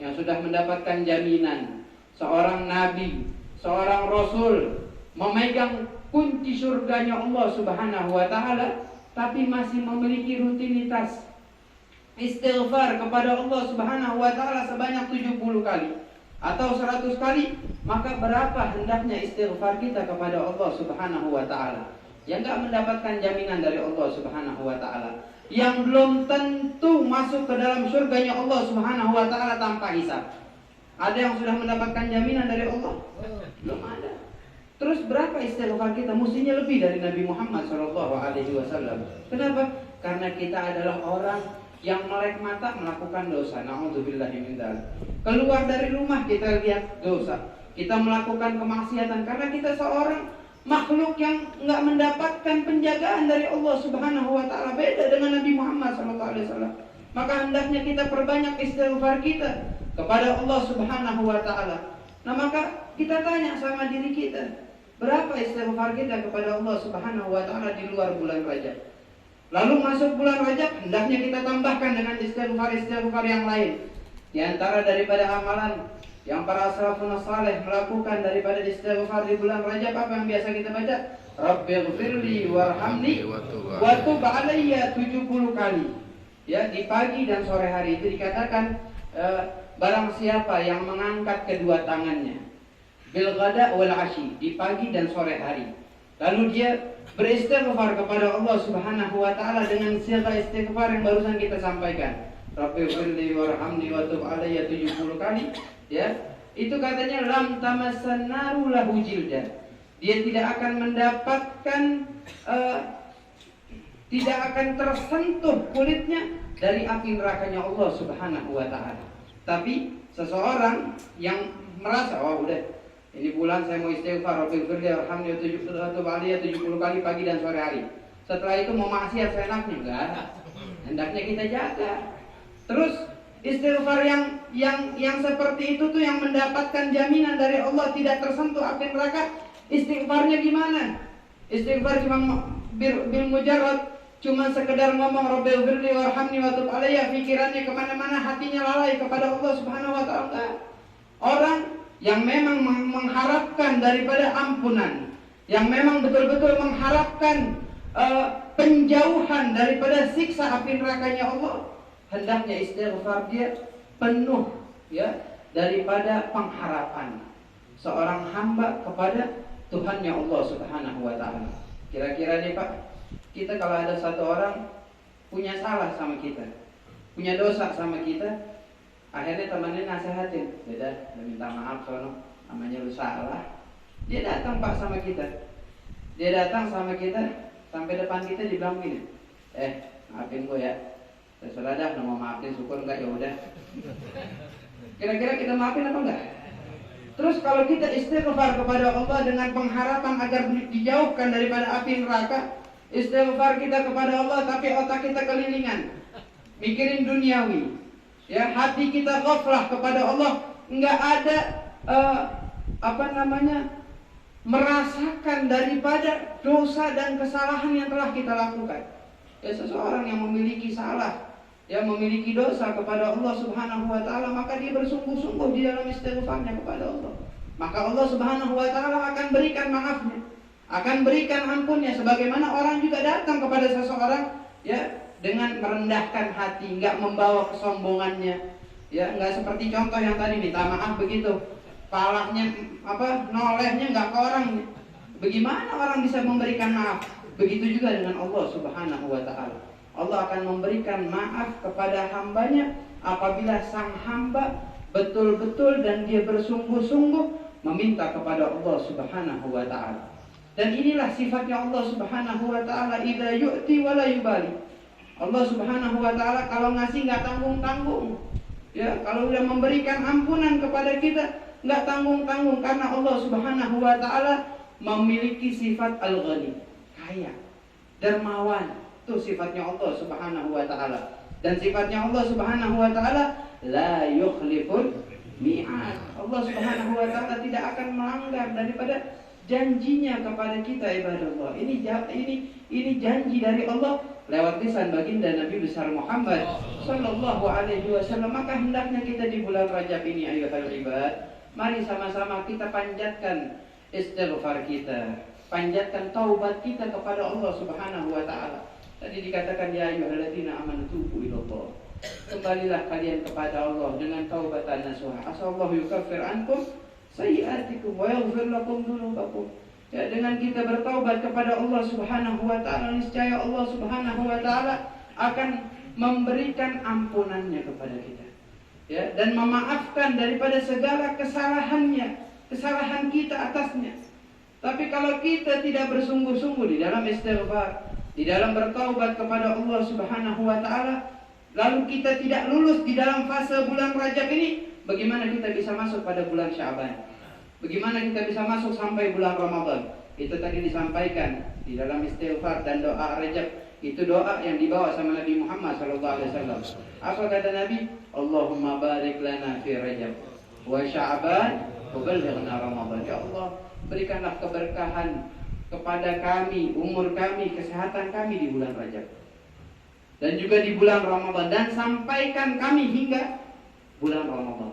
yang sudah mendapatkan jaminan seorang nabi, seorang rasul, memegang kunci surganya Allah Subhanahu wa Ta'ala, tapi masih memiliki rutinitas istighfar kepada Allah Subhanahu wa Ta'ala sebanyak 70 kali atau 100 kali, maka berapa hendaknya istighfar kita kepada Allah Subhanahu wa Ta'ala yang tidak mendapatkan jaminan dari Allah Subhanahu wa Ta'ala, yang belum tentu masuk ke dalam surganya Allah Subhanahu wa Ta'ala tanpa hisab. Ada yang sudah mendapatkan jaminan dari Allah? Belum ada. Terus berapa istighfar kita? Mestinya lebih dari Nabi Muhammad SAW. Kenapa? Karena kita adalah orang yang melek mata melakukan dosa. Na'udzubillahi min dzalik. Keluar dari rumah kita lihat dosa. Kita melakukan kemaksiatan karena kita seorang makhluk yang enggak mendapatkan penjagaan dari Allah Subhanahu wa Ta'ala, beda dengan Nabi Muhammad SAW. Maka hendaknya kita perbanyak istighfar kita kepada Allah Subhanahu wa Ta'ala. Nah, maka kita tanya sama diri kita, berapa istighfar kita kepada Allah Subhanahu wa Ta'ala di luar bulan Rajab? Lalu masuk bulan Rajab, hendaknya kita tambahkan dengan istighfar-istighfar yang lain. Di antara daripada amalan yang para salafun saleh melakukan daripada istighfar di bulan Rajab, apa yang biasa kita baca? Rabbighfirli warhamni wa tub alayya 70 kali. Ya, di pagi dan sore hari itu dikatakan barang siapa yang mengangkat kedua tangannya bil ghada wal ashi, di pagi dan sore hari, lalu dia beristighfar kepada Allah Subhanahu wa Ta'ala dengan siapa istighfar yang barusan kita sampaikan, Rabbighfirli warhamni wa tub alayya 70 kali, ya, itu katanya lam tamassan naru lahu jilda, dia tidak akan mendapatkan tidak akan tersentuh kulitnya dari api nerakanya Allah Subhanahu wa Ta'ala. Tapi seseorang yang merasa, oh udah ini bulan saya mau istighfar, Rabbighfirli warhamni wa tub alayya 70 kali pagi dan sore hari, setelah itu mau maksiat seenaknya, enggak. Hendaknya kita jaga. Terus istighfar yang seperti itu tuh yang mendapatkan jaminan dari Allah tidak tersentuh api neraka. Istighfarnya gimana? Istighfar cuma bil mujarrad, cuma sekedar ngomong Rabbighfirli warhamni wa tub alayya, pikirannya kemana-mana, hatinya lalai kepada Allah Subhanahu wa Ta'ala. Orang yang memang mengharapkan daripada ampunan, yang memang betul-betul mengharapkan penjauhan daripada siksa api nerakanya Allah, hendaknya istighfar dia penuh, ya, daripada pengharapan seorang hamba kepada Tuhannya Allah Subhanahu wa Ta'ala. Kira-kira nih Pak, kita kalau ada satu orang punya salah sama kita, punya dosa sama kita, akhirnya temannya nasihatin, beda, minta maaf sono, namanya lu salah. Dia datang Pak sama kita, dia datang sama kita sampai depan kita, dibilang gini, maafin gue ya, terserah dah, mau maafin syukur enggak ya udah. Kira-kira kita maafin apa enggak? Terus kalau kita istighfar kepada Allah dengan pengharapan agar dijauhkan daripada api neraka, istighfar kita kepada Allah tapi otak kita kelilingan, mikirin duniawi, ya, hati kita ghaflah kepada Allah, enggak ada merasakan daripada dosa dan kesalahan yang telah kita lakukan. Ya, seseorang yang memiliki salah, yang memiliki dosa kepada Allah Subhanahu wa Ta'ala, maka dia bersungguh-sungguh di dalam istighfarnya kepada Allah, maka Allah Subhanahu wa Ta'ala akan berikan maafnya, akan berikan ampunnya. Sebagaimana orang juga datang kepada seseorang, ya, dengan merendahkan hati, enggak membawa kesombongannya, ya, enggak seperti contoh yang tadi, minta maaf begitu, palanya nolehnya enggak ke orangnya. Bagaimana orang bisa memberikan maaf? Begitu juga dengan Allah Subhanahu wa Ta'ala. Allah akan memberikan maaf kepada hambanya apabila sang hamba betul-betul dan dia bersungguh-sungguh meminta kepada Allah Subhanahu wa Ta'ala. Dan inilah sifatnya Allah Subhanahu wa Ta'ala, idza yu'ti wa la yubali. Allah Subhanahu wa Ta'ala kalau ngasih nggak tanggung-tanggung. Ya, kalau sudah memberikan ampunan kepada kita, nggak tanggung-tanggung, karena Allah Subhanahu wa taala memiliki sifat Al-Ghani, kaya, dermawan. Itu sifatnya Allah Subhanahu wa taala. Dan sifatnya Allah Subhanahu wa taala la yukhliful mi'ad. Allah Subhanahu wa taala tidak akan melanggar daripada janjinya kepada kita, ibadallah. Ini janji dari Allah lewat lisan baginda Nabi besar Muhammad sallallahu alaihi wasallam. Maka hendaknya kita di bulan Rajab ini, ayuhal ibad, mari sama-sama kita panjatkan istighfar kita, panjatkan taubat kita kepada Allah Subhanahu wa taala. Tadi dikatakan ya ayyuhalladzina amanu tubu ilallah. Kembalilah kalian kepada Allah dengan taubatan nasuha. Asallahu yukaffir ankum sayyi'atikum wa yaghfir lakum dzunubakum. Ya, dengan kita bertaubat kepada Allah Subhanahu wa taala, niscaya Allah Subhanahu wa taala akan memberikan ampunannya kepada kita. Ya, dan memaafkan daripada segala kesalahannya, kesalahan kita atasnya. Tapi kalau kita tidak bersungguh-sungguh di dalam istighfar, di dalam bertaubat kepada Allah Subhanahu wa taala, lalu kita tidak lulus di dalam fase bulan Rajab ini, bagaimana kita bisa masuk pada bulan Sya'ban? Bagaimana kita bisa masuk sampai bulan Ramadan? Itu tadi disampaikan di dalam istighfar dan doa Rajab. Itu doa yang dibawa sama Nabi Muhammad SAW. Apa kata Nabi? Allahumma barik lana fi Rajab wa Sya'ban wa ballighna Ramadan. Ya Allah, berikanlah keberkahan kepada kami, umur kami, kesehatan kami di bulan Rajab dan juga di bulan Ramadan, dan sampaikan kami hingga bulan Ramadan.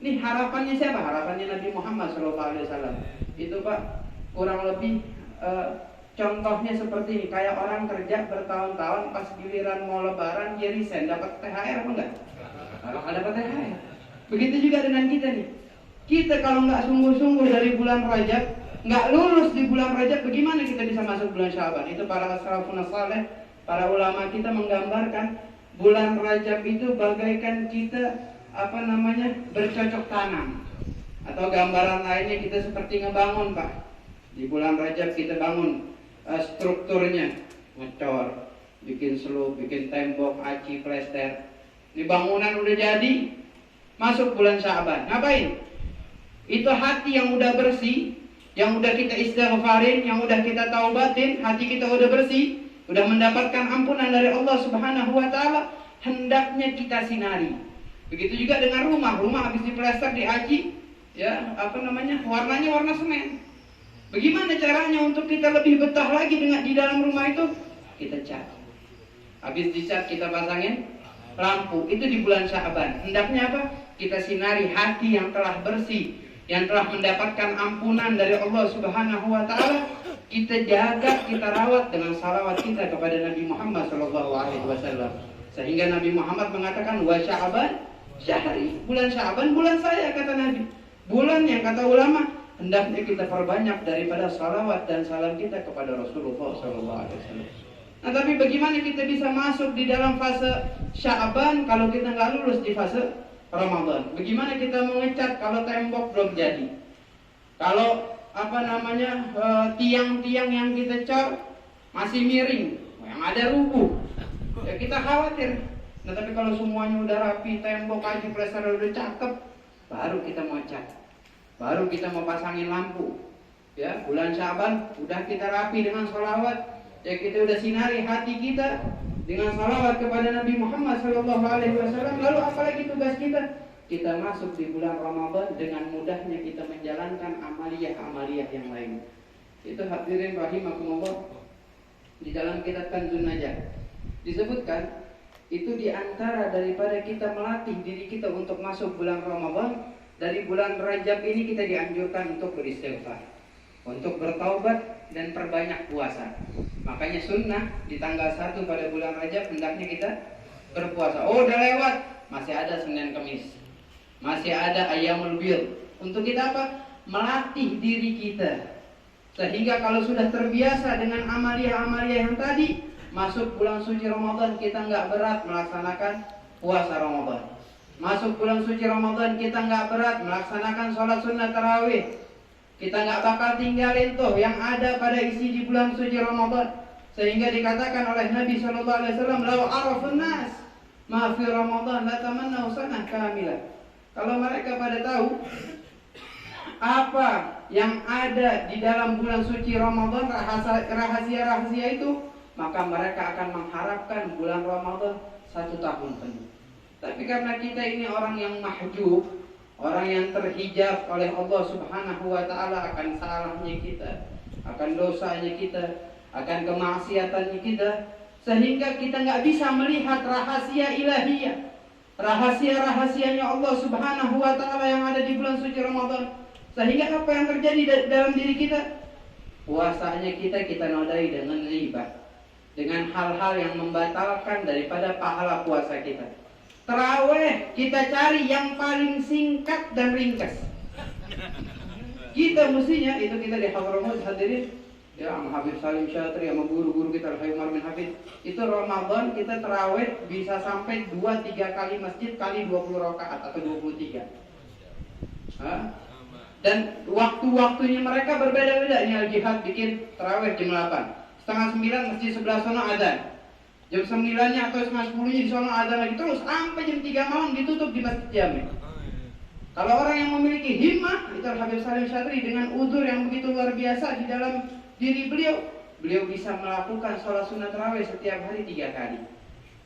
Ini harapannya siapa? Harapannya Nabi Muhammad SAW. Itu Pak, kurang lebih contohnya seperti ini. Kayak orang kerja bertahun-tahun, pas giliran mau lebaran dia resign, dapat THR apa enggak? Kalau nggak dapat THR. Begitu juga dengan kita nih. Kita kalau nggak sungguh-sungguh dari bulan Rajab, nggak lulus di bulan Rajab, bagaimana kita bisa masuk bulan Sya'ban? Itu para salafun saleh, para ulama kita menggambarkan bulan Rajab itu bagaikan kita bercocok tanam, atau gambaran lainnya kita seperti ngebangun Pak. Di bulan Rajab kita bangun strukturnya, ngecor, bikin slope, bikin tembok, aci, plester. Ini bangunan udah jadi, masuk bulan Sya'ban, ngapain? Itu hati yang udah bersih, yang udah kita istighfarin, yang udah kita taubatin, hati kita udah bersih, udah mendapatkan ampunan dari Allah Subhanahu wa taala, hendaknya kita sinari. Begitu juga dengan rumah habis diplester, diaci, ya, warnanya warna semen. Bagaimana caranya untuk kita lebih betah lagi di dalam rumah itu? Kita cat. Habis dicat kita pasangin lampu. Itu di bulan Sya'ban. Hendaknya apa? Kita sinari hati yang telah bersih, yang telah mendapatkan ampunan dari Allah Subhanahu wa taala. Kita jaga, kita rawat dengan salawat kita kepada Nabi Muhammad SAW. Sehingga Nabi Muhammad mengatakan wa Sya'ban syahri, bulan Sya'ban bulan saya, kata Nabi. Bulan yang kata ulama hendaknya kita perbanyak daripada salawat dan salam kita kepada Rasulullah SAW. Nah, tapi bagaimana kita bisa masuk di dalam fase Sya'ban kalau kita nggak lulus di fase Ramadan? Bagaimana kita mengecat kalau tembok belum jadi? Kalau tiang-tiang yang kita cor masih miring, yang ada rubuh, ya kita khawatir. Nah, tapi kalau semuanya udah rapi, tembok aja, plester udah cakep, baru kita mau cat, baru kita mau pasangin lampu. Ya, bulan Sya'ban udah kita rapi dengan sholawat, ya kita udah sinari hati kita dengan sholawat kepada Nabi Muhammad SAW. Lalu apalagi tugas kita? Kita masuk di bulan Ramadan dengan mudahnya kita menjalankan amaliyah-amaliyah yang lain. Itu hadirin rahimakumullah, di dalam kitab Kanzun Najah disebutkan itu diantara daripada kita melatih diri kita untuk masuk bulan Ramadan. Dari bulan Rajab ini kita dianjurkan untuk beristighfar, untuk bertaubat dan perbanyak puasa. Makanya sunnah di tanggal 1 pada bulan Rajab hendaknya kita berpuasa. Oh, udah lewat, masih ada Senin Kamis, masih ada Ayyamul Bid. Untuk kita apa? Melatih diri kita, sehingga kalau sudah terbiasa dengan amaliyah-amaliyah yang tadi, masuk bulan suci Ramadan kita nggak berat melaksanakan puasa Ramadan. Masuk bulan suci Ramadan kita nggak berat melaksanakan sholat sunnah tarawih. Kita nggak bakal tinggalin tuh yang ada pada isi di bulan suci Ramadan. Sehingga dikatakan oleh Nabi SAW, "Lau arafun nas ma fi Ramadan la tamannaw sanah kamilah. Kalau mereka pada tahu apa yang ada di dalam bulan suci Ramadan, rahasia-rahasia itu, maka mereka akan mengharapkan bulan Ramadan 1 tahun penuh. Tapi karena kita ini orang yang mahjub, orang yang terhijab oleh Allah Subhanahu wa taala akan salahnya kita, akan dosanya kita, akan kemaksiatannya kita, sehingga kita nggak bisa melihat rahasia ilahiyah, rahasia-rahasianya Allah Subhanahu wa taala yang ada di bulan suci Ramadan. Sehingga apa yang terjadi dalam diri kita? Puasanya kita nodai dengan ghibah, dengan hal-hal yang membatalkan daripada pahala puasa kita. Tarawih kita cari yang paling singkat dan ringkas. Kita mestinya itu kita di Hadramaut hadirin ya, sama Habib Salim Syatri, sama guru-guru kita Al-Hayy Umar bin Hafid. Itu Ramadan kita tarawih bisa sampai 2-3 kali masjid kali 20 rakaat atau 23. Dan waktu-waktunya mereka berbeda-beda. Ini Al-Jihad bikin tarawih jam 8, setengah 9 masjid sebelah sana adzan. Jam 9-nya atau setengah 10-nya di sana adzan lagi, terus sampai jam 3 malam ditutup di Masjid Jami. Kalau orang yang memiliki himmah, itu Habib Salim Syatri dengan udzur yang begitu luar biasa di dalam diri beliau bisa melakukan sholat sunat tarawih setiap hari 3 kali.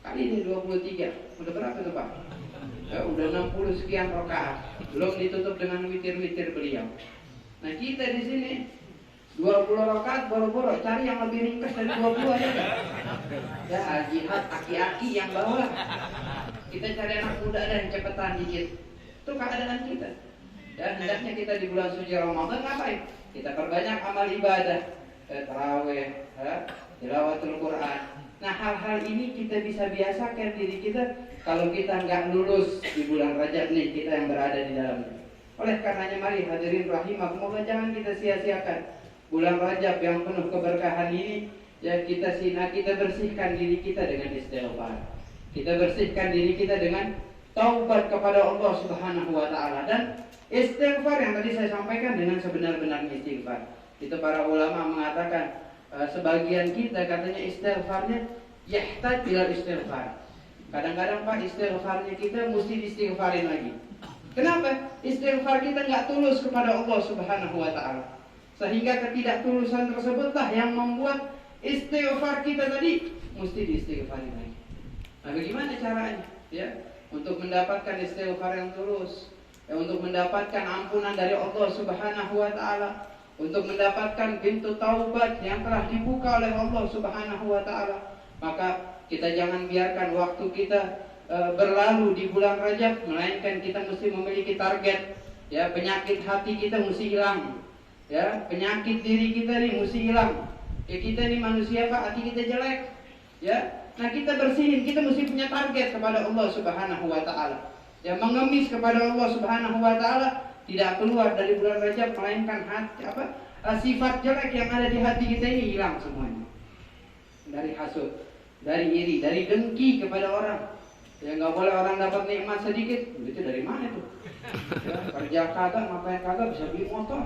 Kali ini 23. Udah berapa tuh Pak? Ya, udah 60 sekian rakaat. Belum ditutup dengan witir-witir beliau. Nah kita di sini 20 rakaat boro-boro, cari yang lebih ringkas dari 20 aja. Ya, Al-Jihad aki-aki yang bawah. Kita cari anak muda dan cepetan dikit. Itu keadaan kita. Dan hendaknya kita di bulan suci Ramadan ngapain? Kita perbanyak amal ibadah, tarawih, tilawatul Quran. Nah hal-hal ini kita bisa biasakan diri kita. Kalau kita nggak lulus di bulan Rajab nih, kita yang berada di dalamnya. Oleh karenanya mari hadirin rahimakumullah, jangan kita sia-siakan bulan Rajab yang penuh keberkahan ini. Ya kita bersihkan diri kita dengan istighfar. Kita bersihkan diri kita dengan taubat kepada Allah Subhanahu wa taala, dan istighfar yang tadi saya sampaikan dengan sebenar-benarnya istighfar. Itu para ulama mengatakan sebagian kita katanya istighfarnya yahtaj ila istighfar. Kadang-kadang Pak istighfarnya kita mesti diistighfarin lagi. Kenapa? Istighfar kita nggak tulus kepada Allah Subhanahu wa taala. Sehingga ketidaktulusan tersebutlah yang membuat istighfar kita tadi mesti diistighfarin lagi. Nah, bagaimana caranya? Ya, untuk mendapatkan istighfar yang tulus, ya, untuk mendapatkan ampunan dari Allah Subhanahu wa taala, untuk mendapatkan pintu taubat yang telah dibuka oleh Allah Subhanahu wa taala, maka kita jangan biarkan waktu kita berlalu di bulan Rajab, melainkan kita mesti memiliki target. Ya, penyakit hati kita mesti hilang. Ya, penyakit diri kita nih mesti hilang. Ya, kita nih manusia Pak, hati kita jelek. Ya, nah kita bersihin, kita mesti punya target kepada Allah Subhanahu wa taala. Ya, mengemis kepada Allah Subhanahu wa taala, tidak keluar dari bulan Rajab melainkan sifat jelek yang ada di hati kita ini hilang semuanya. Dari hasud, dari iri, dari dengki kepada orang. Ya nggak boleh orang dapat nikmat sedikit, itu dari mana tuh? Ya, kerja kagak, ngapain kagak bisa beli motor?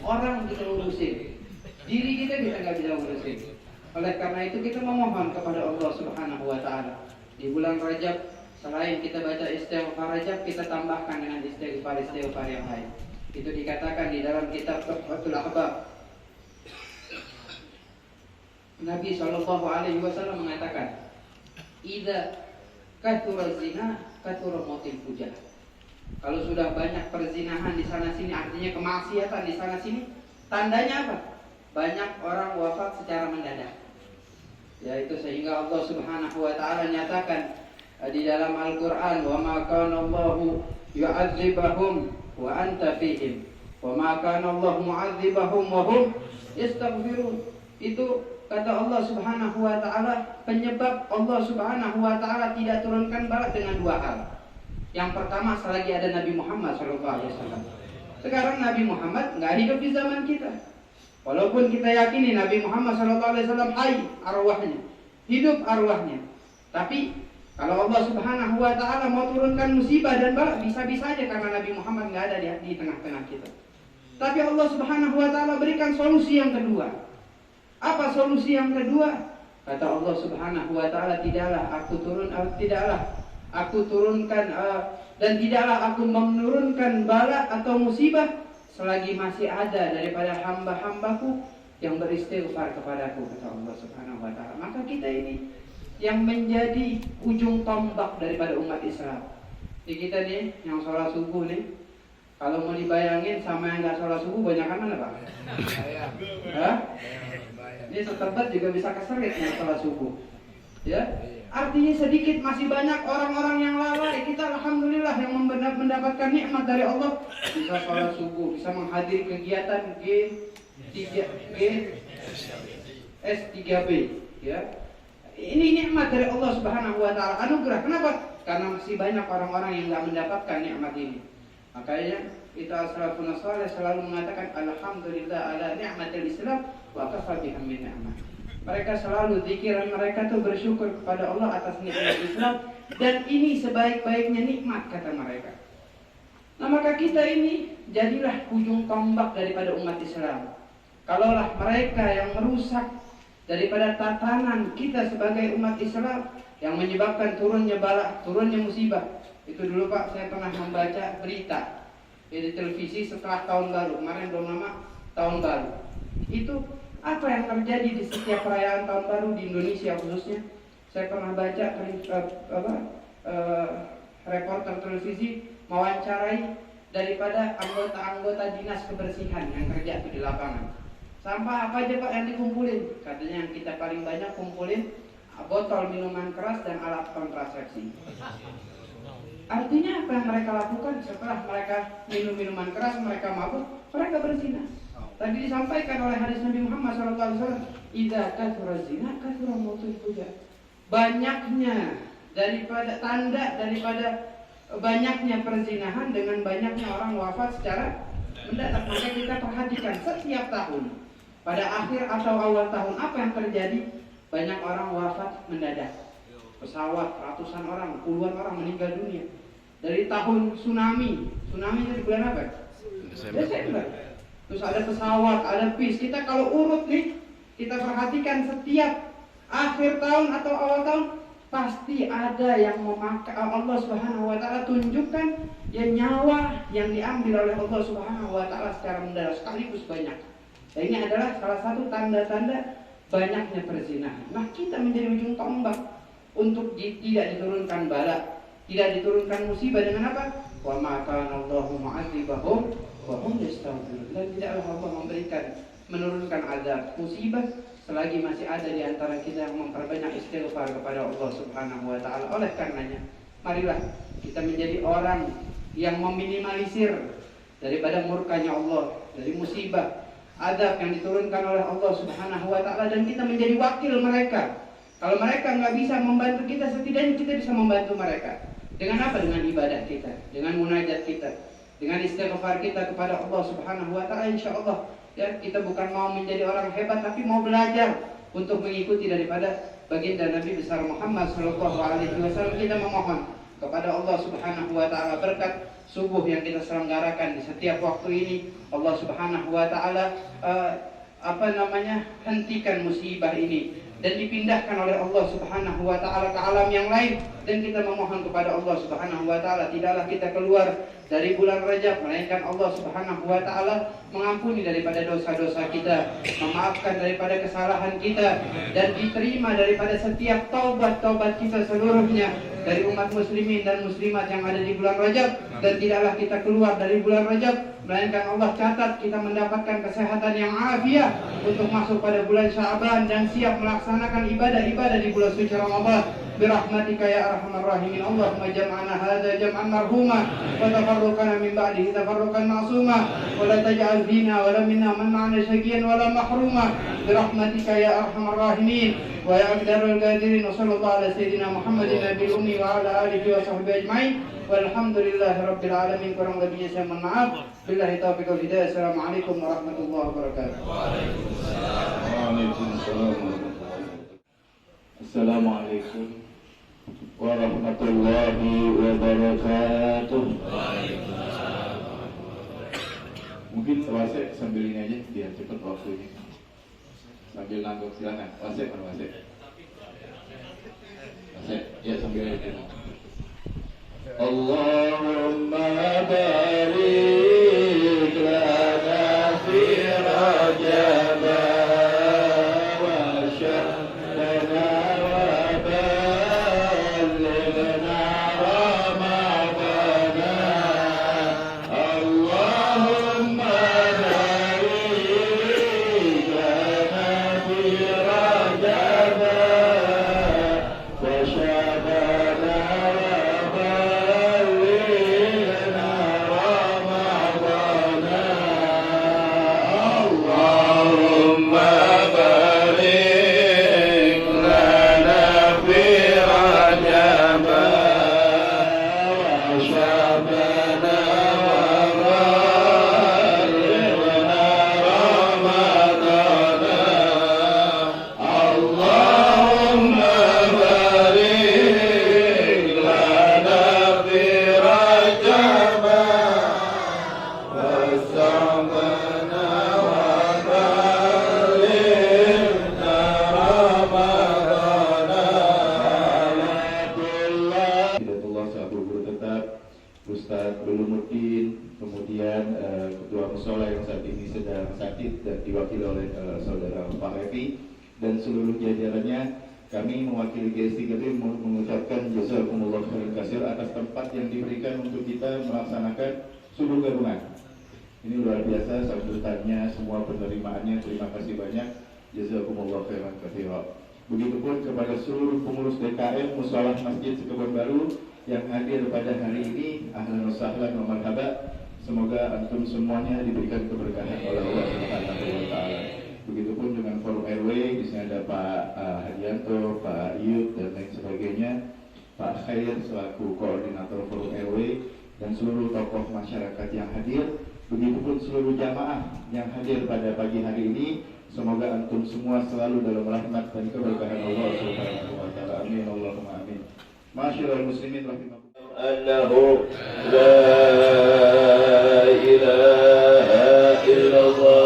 Orang kita urusin, diri kita nggak bisa urusin. Oleh karena itu kita memohon kepada Allah Subhanahu wa taala di bulan Rajab, selain kita baca istighfar Rajab, kita tambahkan dengan istighfar yang lain. Itu dikatakan di dalam kitab Tuhfatul Ahbab. Nabi SAW mengatakan, "Idza kathura zina, kathura mautil fujah." Kalau sudah banyak perzinahan di sana sini, artinya kemaksiatan di sana sini, tandanya apa? Banyak orang wafat secara mendadak. Yaitu sehingga Allah Subhanahu wa taala nyatakan di dalam Al-Qur'an, "Wa ma kana Allahu yu'adzibahum wa anta fihim, wa ma kana Allahu mu'adzibahum wa hum yastaghfirun." Itu kata Allah Subhanahu wa taala, penyebab Allah Subhanahu wa taala tidak turunkan balak dengan 2 hal. Yang pertama, selagi ada Nabi Muhammad SAW. Sekarang Nabi Muhammad nggak hidup di zaman kita. Walaupun kita yakini Nabi Muhammad SAW hai arwahnya, hidup arwahnya. Tapi kalau Allah Subhanahu wa taala mau turunkan musibah dan balak, bisa-bisa aja karena Nabi Muhammad nggak ada di tengah-tengah kita. Tapi Allah Subhanahu wa taala berikan solusi yang kedua. Apa solusi yang kedua? Kata Allah Subhanahu wa taala, tidaklah aku turunkan dan tidaklah aku menurunkan bala atau musibah selagi masih ada daripada hamba-hambaku yang beristighfar kepadaku, kata Allah Subhanahu wa taala. Maka kita ini yang menjadi ujung tombak daripada umat Islam. Di kita nih yang sholat subuh nih, kalau mau dibayangin sama yang nggak sholat subuh, banyakan mana Pak? Hah? Ini setebat juga bisa keserit yang sholat subuh. Ya, artinya sedikit masih banyak orang-orang yang lalai. Kita alhamdulillah yang mendapatkan nikmat dari Allah, bisa sholat subuh, bisa menghadiri kegiatan S3B. Ya, ini nikmat dari Allah Subhanahu wa taala, anugerah. Kenapa? Karena masih banyak orang-orang yang nggak mendapatkan nikmat ini. Makanya kita as-salafun salih selalu mengatakan alhamdulillah ala ni'matil Islam wa kafa biha min ni'mah. Mereka selalu zikiran mereka tuh bersyukur kepada Allah atas nikmat Islam, dan ini sebaik-baiknya nikmat, kata mereka. Nah, maka kita ini jadilah ujung tombak daripada umat Islam. Kalaulah mereka yang merusak daripada tatanan kita sebagai umat Islam, yang menyebabkan turunnya bala, turunnya musibah. Itu dulu Pak, saya pernah membaca berita di televisi setelah tahun baru. Kemarin belum lama tahun baru. Itu apa yang terjadi di setiap perayaan tahun baru di Indonesia khususnya. Saya pernah baca reporter televisi mewawancarai daripada anggota-anggota dinas kebersihan yang kerja di lapangan. Sampah apa aja Pak yang dikumpulin? Katanya yang kita paling banyak kumpulin botol minuman keras dan alat kontrasepsi. Artinya apa yang mereka lakukan setelah mereka minum minuman keras, mereka mabuk, mereka berzina. Tadi disampaikan oleh hadis Nabi Muhammad SAW, idza kathura zina kathura mautul fujar. Banyaknya daripada banyaknya perzinahan dengan banyaknya orang wafat secara mendadak. Maka kita perhatikan setiap tahun, pada akhir atau awal tahun, apa yang terjadi? Banyak orang wafat mendadak. Pesawat, ratusan orang, puluhan orang meninggal dunia. Dari tahun tsunami itu di bulan apa? Desember. Terus ada pesawat, ada bis. Kita kalau urut nih, kita perhatikan setiap akhir tahun atau awal tahun, pasti ada yang memakai. Allah Subhanahu wa taala tunjukkan ya nyawa yang diambil oleh Allah Subhanahu wa taala secara mendadak sekaligus banyak. Dan ini adalah salah satu tanda-tanda banyaknya perzinahan. Nah, kita menjadi ujung tombak untuk tidak diturunkan bala, tidak diturunkan musibah dengan apa? Wa ma kana Allahu mu'adzibahum wa hum yastaghfirun. Dan tidaklah Allah menurunkan azab musibah selagi masih ada di antara kita yang memperbanyak istighfar kepada Allah Subhanahu wa taala. Oleh karenanya, marilah kita menjadi orang yang meminimalisir daripada murkanya Allah, dari musibah, azab yang diturunkan oleh Allah Subhanahu wa taala, dan kita menjadi wakil mereka. Kalau mereka nggak bisa membantu kita, setidaknya kita bisa membantu mereka. Dengan apa? Dengan ibadah kita, dengan munajat kita, dengan istighfar kita kepada Allah Subhanahu wa taala. Insyaallah ya, kita bukan mau menjadi orang hebat, tapi mau belajar untuk mengikuti daripada baginda Nabi besar Muhammad sallallahu alaihi wasallam. Kita memohon kepada Allah Subhanahu wa taala berkat subuh yang kita selenggarakan di setiap waktu ini. Allah Subhanahu wa taala hentikan musibah ini dan dipindahkan oleh Allah Subhanahu wa taala ke alam yang lain. Dan kita memohon kepada Allah Subhanahu wa taala, tidaklah kita keluar dari bulan Rajab melainkan Allah Subhanahu wa taala mengampuni daripada dosa-dosa kita, memaafkan daripada kesalahan kita, dan diterima daripada setiap taubat-taubat kita seluruhnya dari umat muslimin dan muslimat yang ada di bulan Rajab. Dan tidaklah kita keluar dari bulan Rajab melainkan Allah catat kita mendapatkan kesehatan yang afiat untuk masuk pada bulan Sya'ban dan siap melaksanakan ibadah-ibadah di bulan suci Ramadan. Birahmatika ya arhamar rahimin. Allahumma jam'ana hadza jam'an marhuma wa tafarruqana min ba'dihi tafarruqan ma'suma wa la taj'al fina wa la minna man ma'ana syaqiyan wa la mahruma. Birahmatika ya arhamar rahimin wa ya aqdarul qadirin. Wa sallallahu ala sayyidina Muhammadin nabiyil ummi wa ala alihi wa sahbihi ajma'in. Walhamdulillahi rabbil alamin. Kurang lebihnya saya mohon maaf. Billahi taufiq wal hidayah. Assalamualaikum warahmatullahi wabarakatuh. Waalaikumsalam. Assalamualaikum warahmatullahi wabarakatuh. Mungkin Wasek sambil ini aja biar cepat waktunya. Sambil nanggung silakan. Wasek. Ya, sambil itu. Allahumma barik lana fi Rajab wa syahrana wa ballighna Ramadana. Allahumma barik lana fi Rajab wa syahrana Ustadz Belumuddin, kemudian Ketua Musola yang saat ini sedang sakit dan diwakili oleh Saudara Pak Revi dan seluruh jajarannya. Kami mewakili GS3B mengucapkan jazakumullah khairan katsir atas tempat yang diberikan untuk kita melaksanakan subuh gabungan. Ini luar biasa sambutannya, semua penerimaannya, terima kasih banyak. Jazakumullah khairan katsir. Begitupun kepada seluruh pengurus DKM Musholah Masjid Sekebon Baru yang hadir pada hari ini, ahlan wa sahlan wa marhaba. Semoga antum semuanya diberikan keberkahan oleh Allah Subhanahu wa taala. Begitupun dengan forum RW, di sini ada Pak Hadianto, Pak Yud dan lain sebagainya, Pak Khair selaku koordinator forum RW dan seluruh tokoh masyarakat yang hadir. Begitupun seluruh jamaah yang hadir pada pagi hari ini. Semoga antum semua selalu dalam rahmat dan keberkahan Allah Subhanahu wa taala. Amin Allahumma amin. Masyaallah muslimin rahimakumullah. Annahu la ilaha illallah.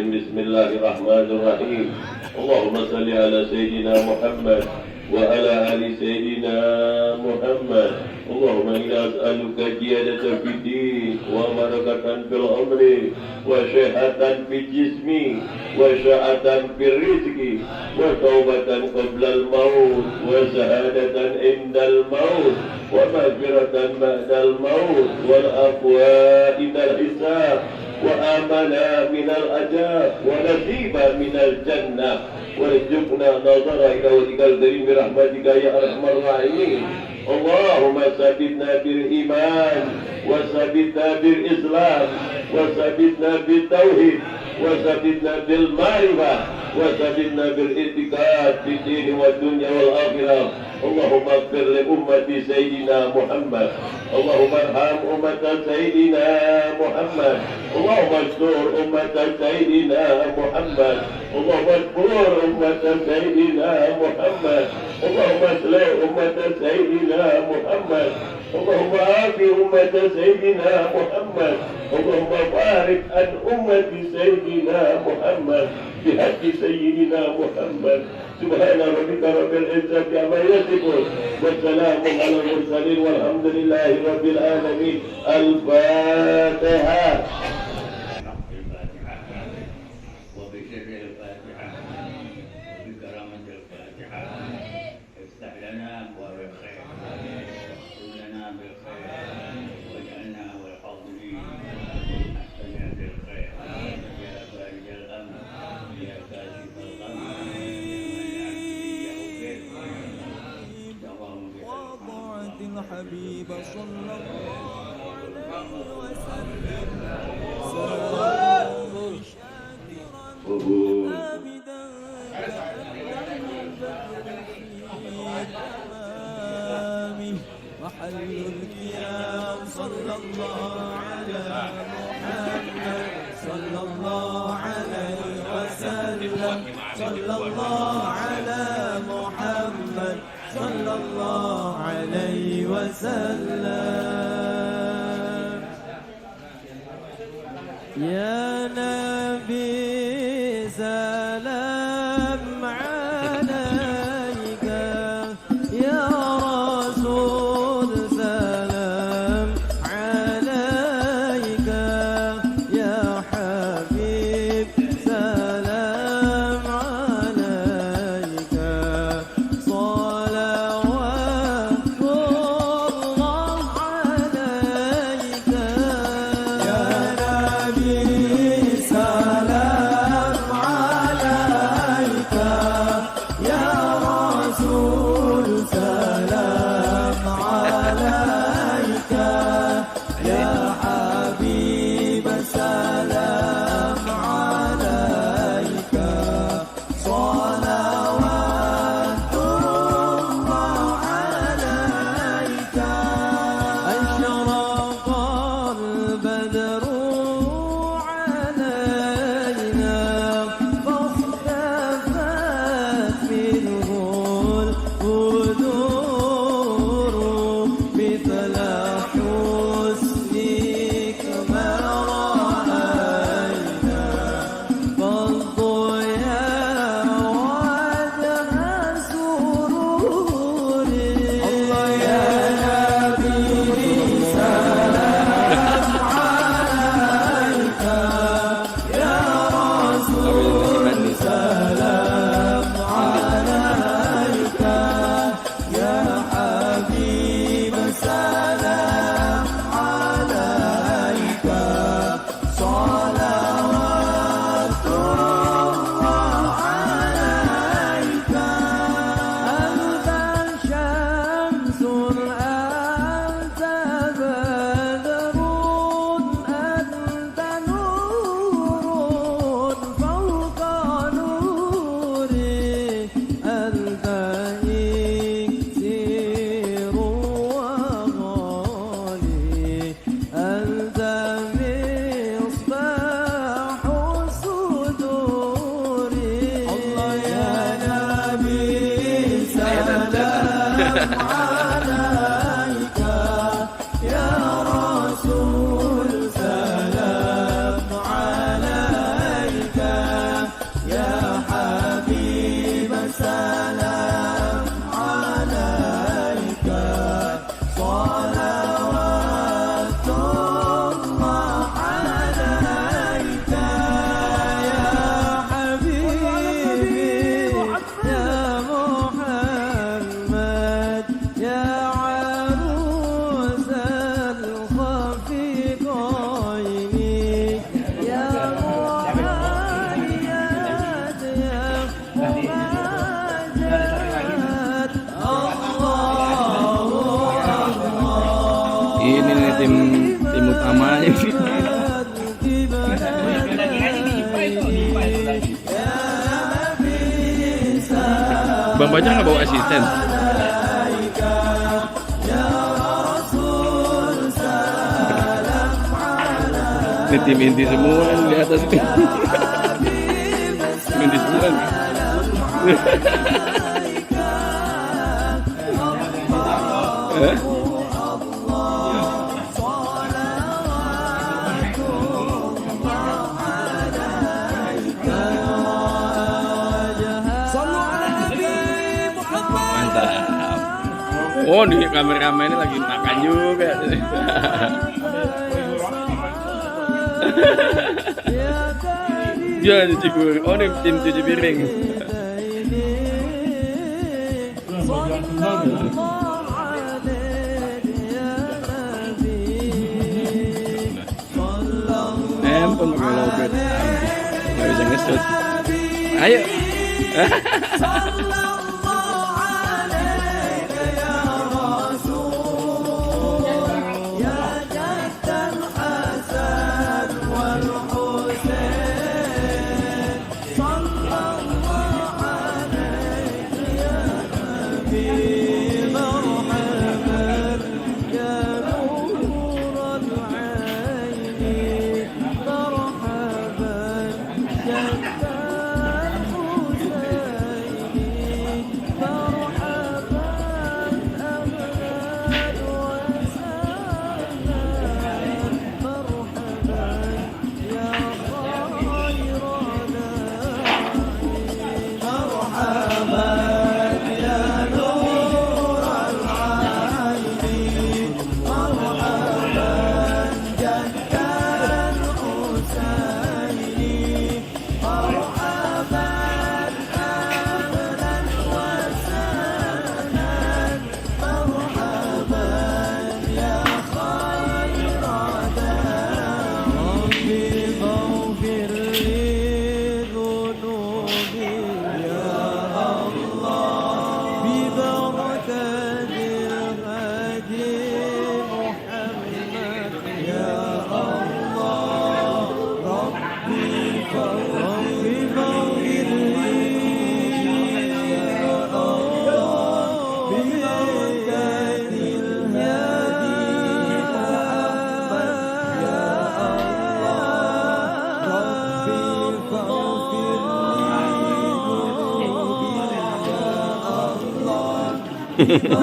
Bismillahirrahmanirrahim. Allahumma salli ala Sayyidina Muhammad wa ala ali Sayyidina Muhammad. Allahumma inna as'aluka qiyadatan fid din wa barakatan fil amri wa syahatan fil jismi wa sya'atan fil rizqi wa taubatan qabla al maut wa sahadatan indal maut wa maghfiratan ba'dal maut wal afwa indal hisab وآمنا من الأجاب ونسيبا من الجنة وارزقنا نظر إلى وجهك الكريم برحمتك يا أرحم الراحمين. اللهم ثبتنا بالإيمان وثبتنا بالإسلام وثبتنا بالتوحيد وثبتنا بالمعرفة وثبتنا بالاعتقاد في الدين والدنيا والآخرة. اللهم اغفر لأمة سيدنا محمد. اللهم ارحم أمة سيدنا محمد. اللهم استر أمة سيدنا محمد. اللهم اذكر أمة سيدنا محمد. اللهم اصلح أمة سيدنا محمد. اللهم عافي أمة سيدنا محمد. اللهم بارك عن أمة سيدنا محمد بحق سيدنا محمد. سبحان ربك رب العزة عما يصفون والسلام على المرسلين والحمد لله رب العالمين. الفاتحة. الحبيب الحبيب صلى الله عليه وسلم محل القيام صلى الله على محمد صلى الله عليه وسلم صلى الله على محمد صلى الله عليه وسلم يا نبي سلام عليك يا رسول سلام عليك يا حبيب سلام عليك صلوات الله عليك يا نبي سلام عليك يا رسول سلام عليك يا حبيب سلام عليك صلوات الله عليك أشرق البدر علينا فاختفت منه البدور مثل حسنك ما رأينا فالضياء وجه سرور الله يا نبي سلام عليك يا رسول سلام عليك يا حبيب سلام عليك صلوات الله عليك أنت شمس أنت بدر أنت نور فوق نوري أنت إكسير وغالي أنت مصباح صدوري الله يا نبي سلام عليك يا رسول سلام عليك يا حبيب سلام عليك صلوات الله عليك يا حبيبي يا محمد يا عروس الخفيقين يا مؤيد يا ممجد الله Ini nih tim utamanya. Bang Bajar nggak bawa asisten? Ini tim inti semua yang di atas ini. Tim inti semua. Mantap. Oh, di kamera ini lagi makan juga. Dia di Cikur. Oh, ini tim cuci piring. Pun pakai logat. Nggak bisa ngesut. Ayo. Mantap.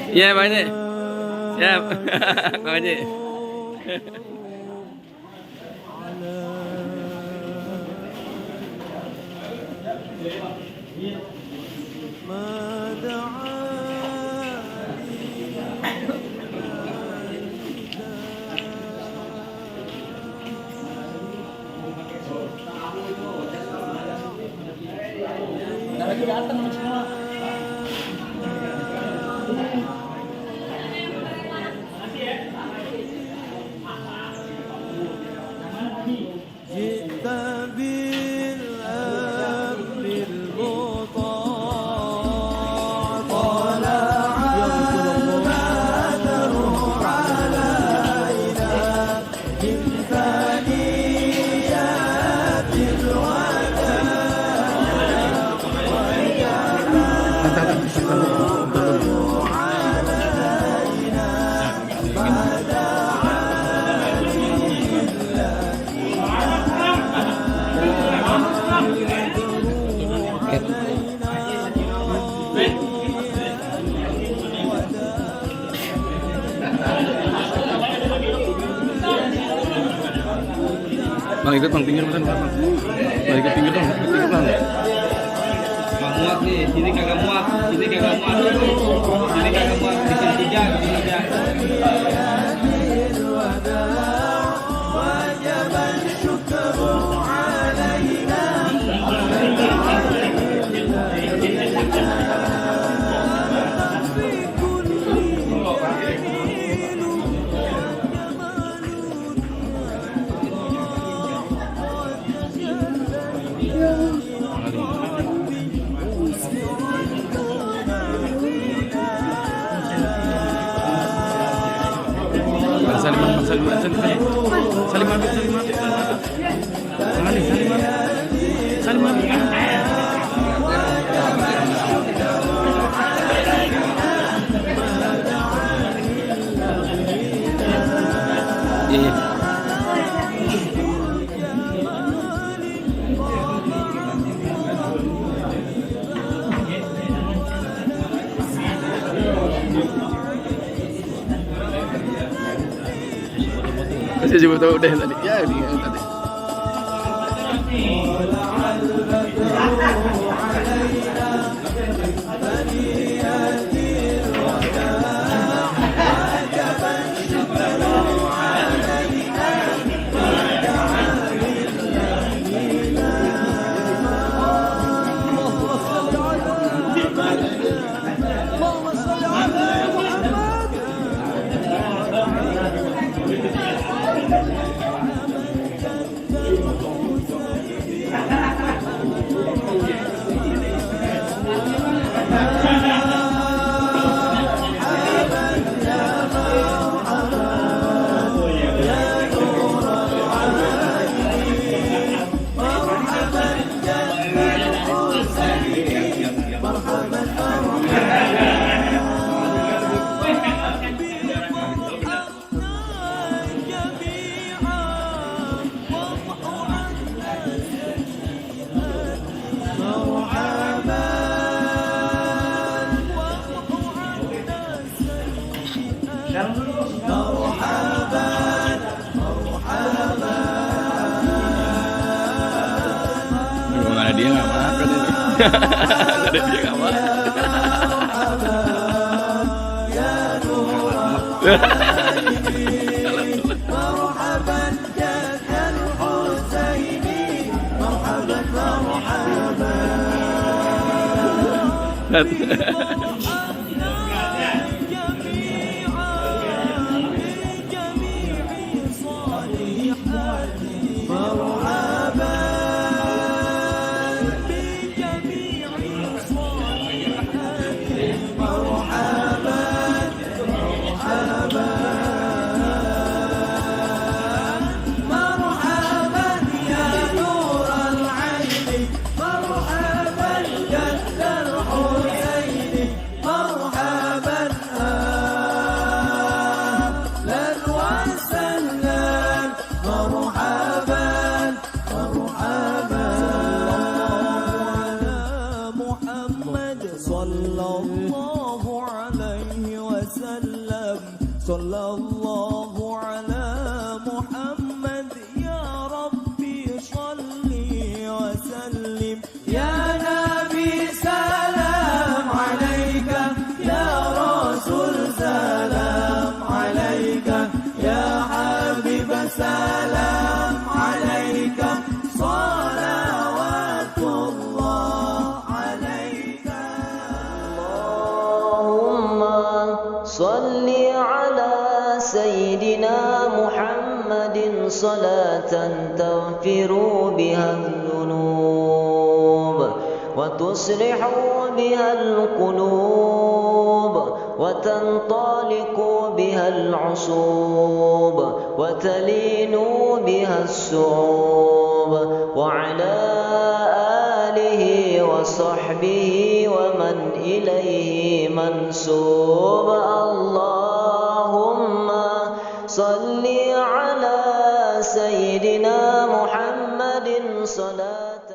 Iya, Pak Haji. Siap. Pak Haji. Lagi datang semua. Bang ikut bang, pinggir bang. Bang ikut pinggir bang, bang. Gak muat nih, sini kagak muat, sini kagak muat, sini kagak muat, di sini aja. Saya coba tahu deh tadi. Ya, ini tadi. Ada dia nggak makan ini. Ada dia nggak makan. Ustaz. Sallallahu ala Muhammad ya Rabbi salli wa sallim ya Nabi salam alaika ya Rasul salam alaika ya Habib salam alaika salawatullah alaika Allahumma salli سيدنا محمد صلاة تغفر بها الذنوب وتصلح بها القلوب وتنطلق بها العصوب وتلين بها الصعوب وعلى آله وصحبه ومن إليه منسوب صل على سيدنا محمد صلاة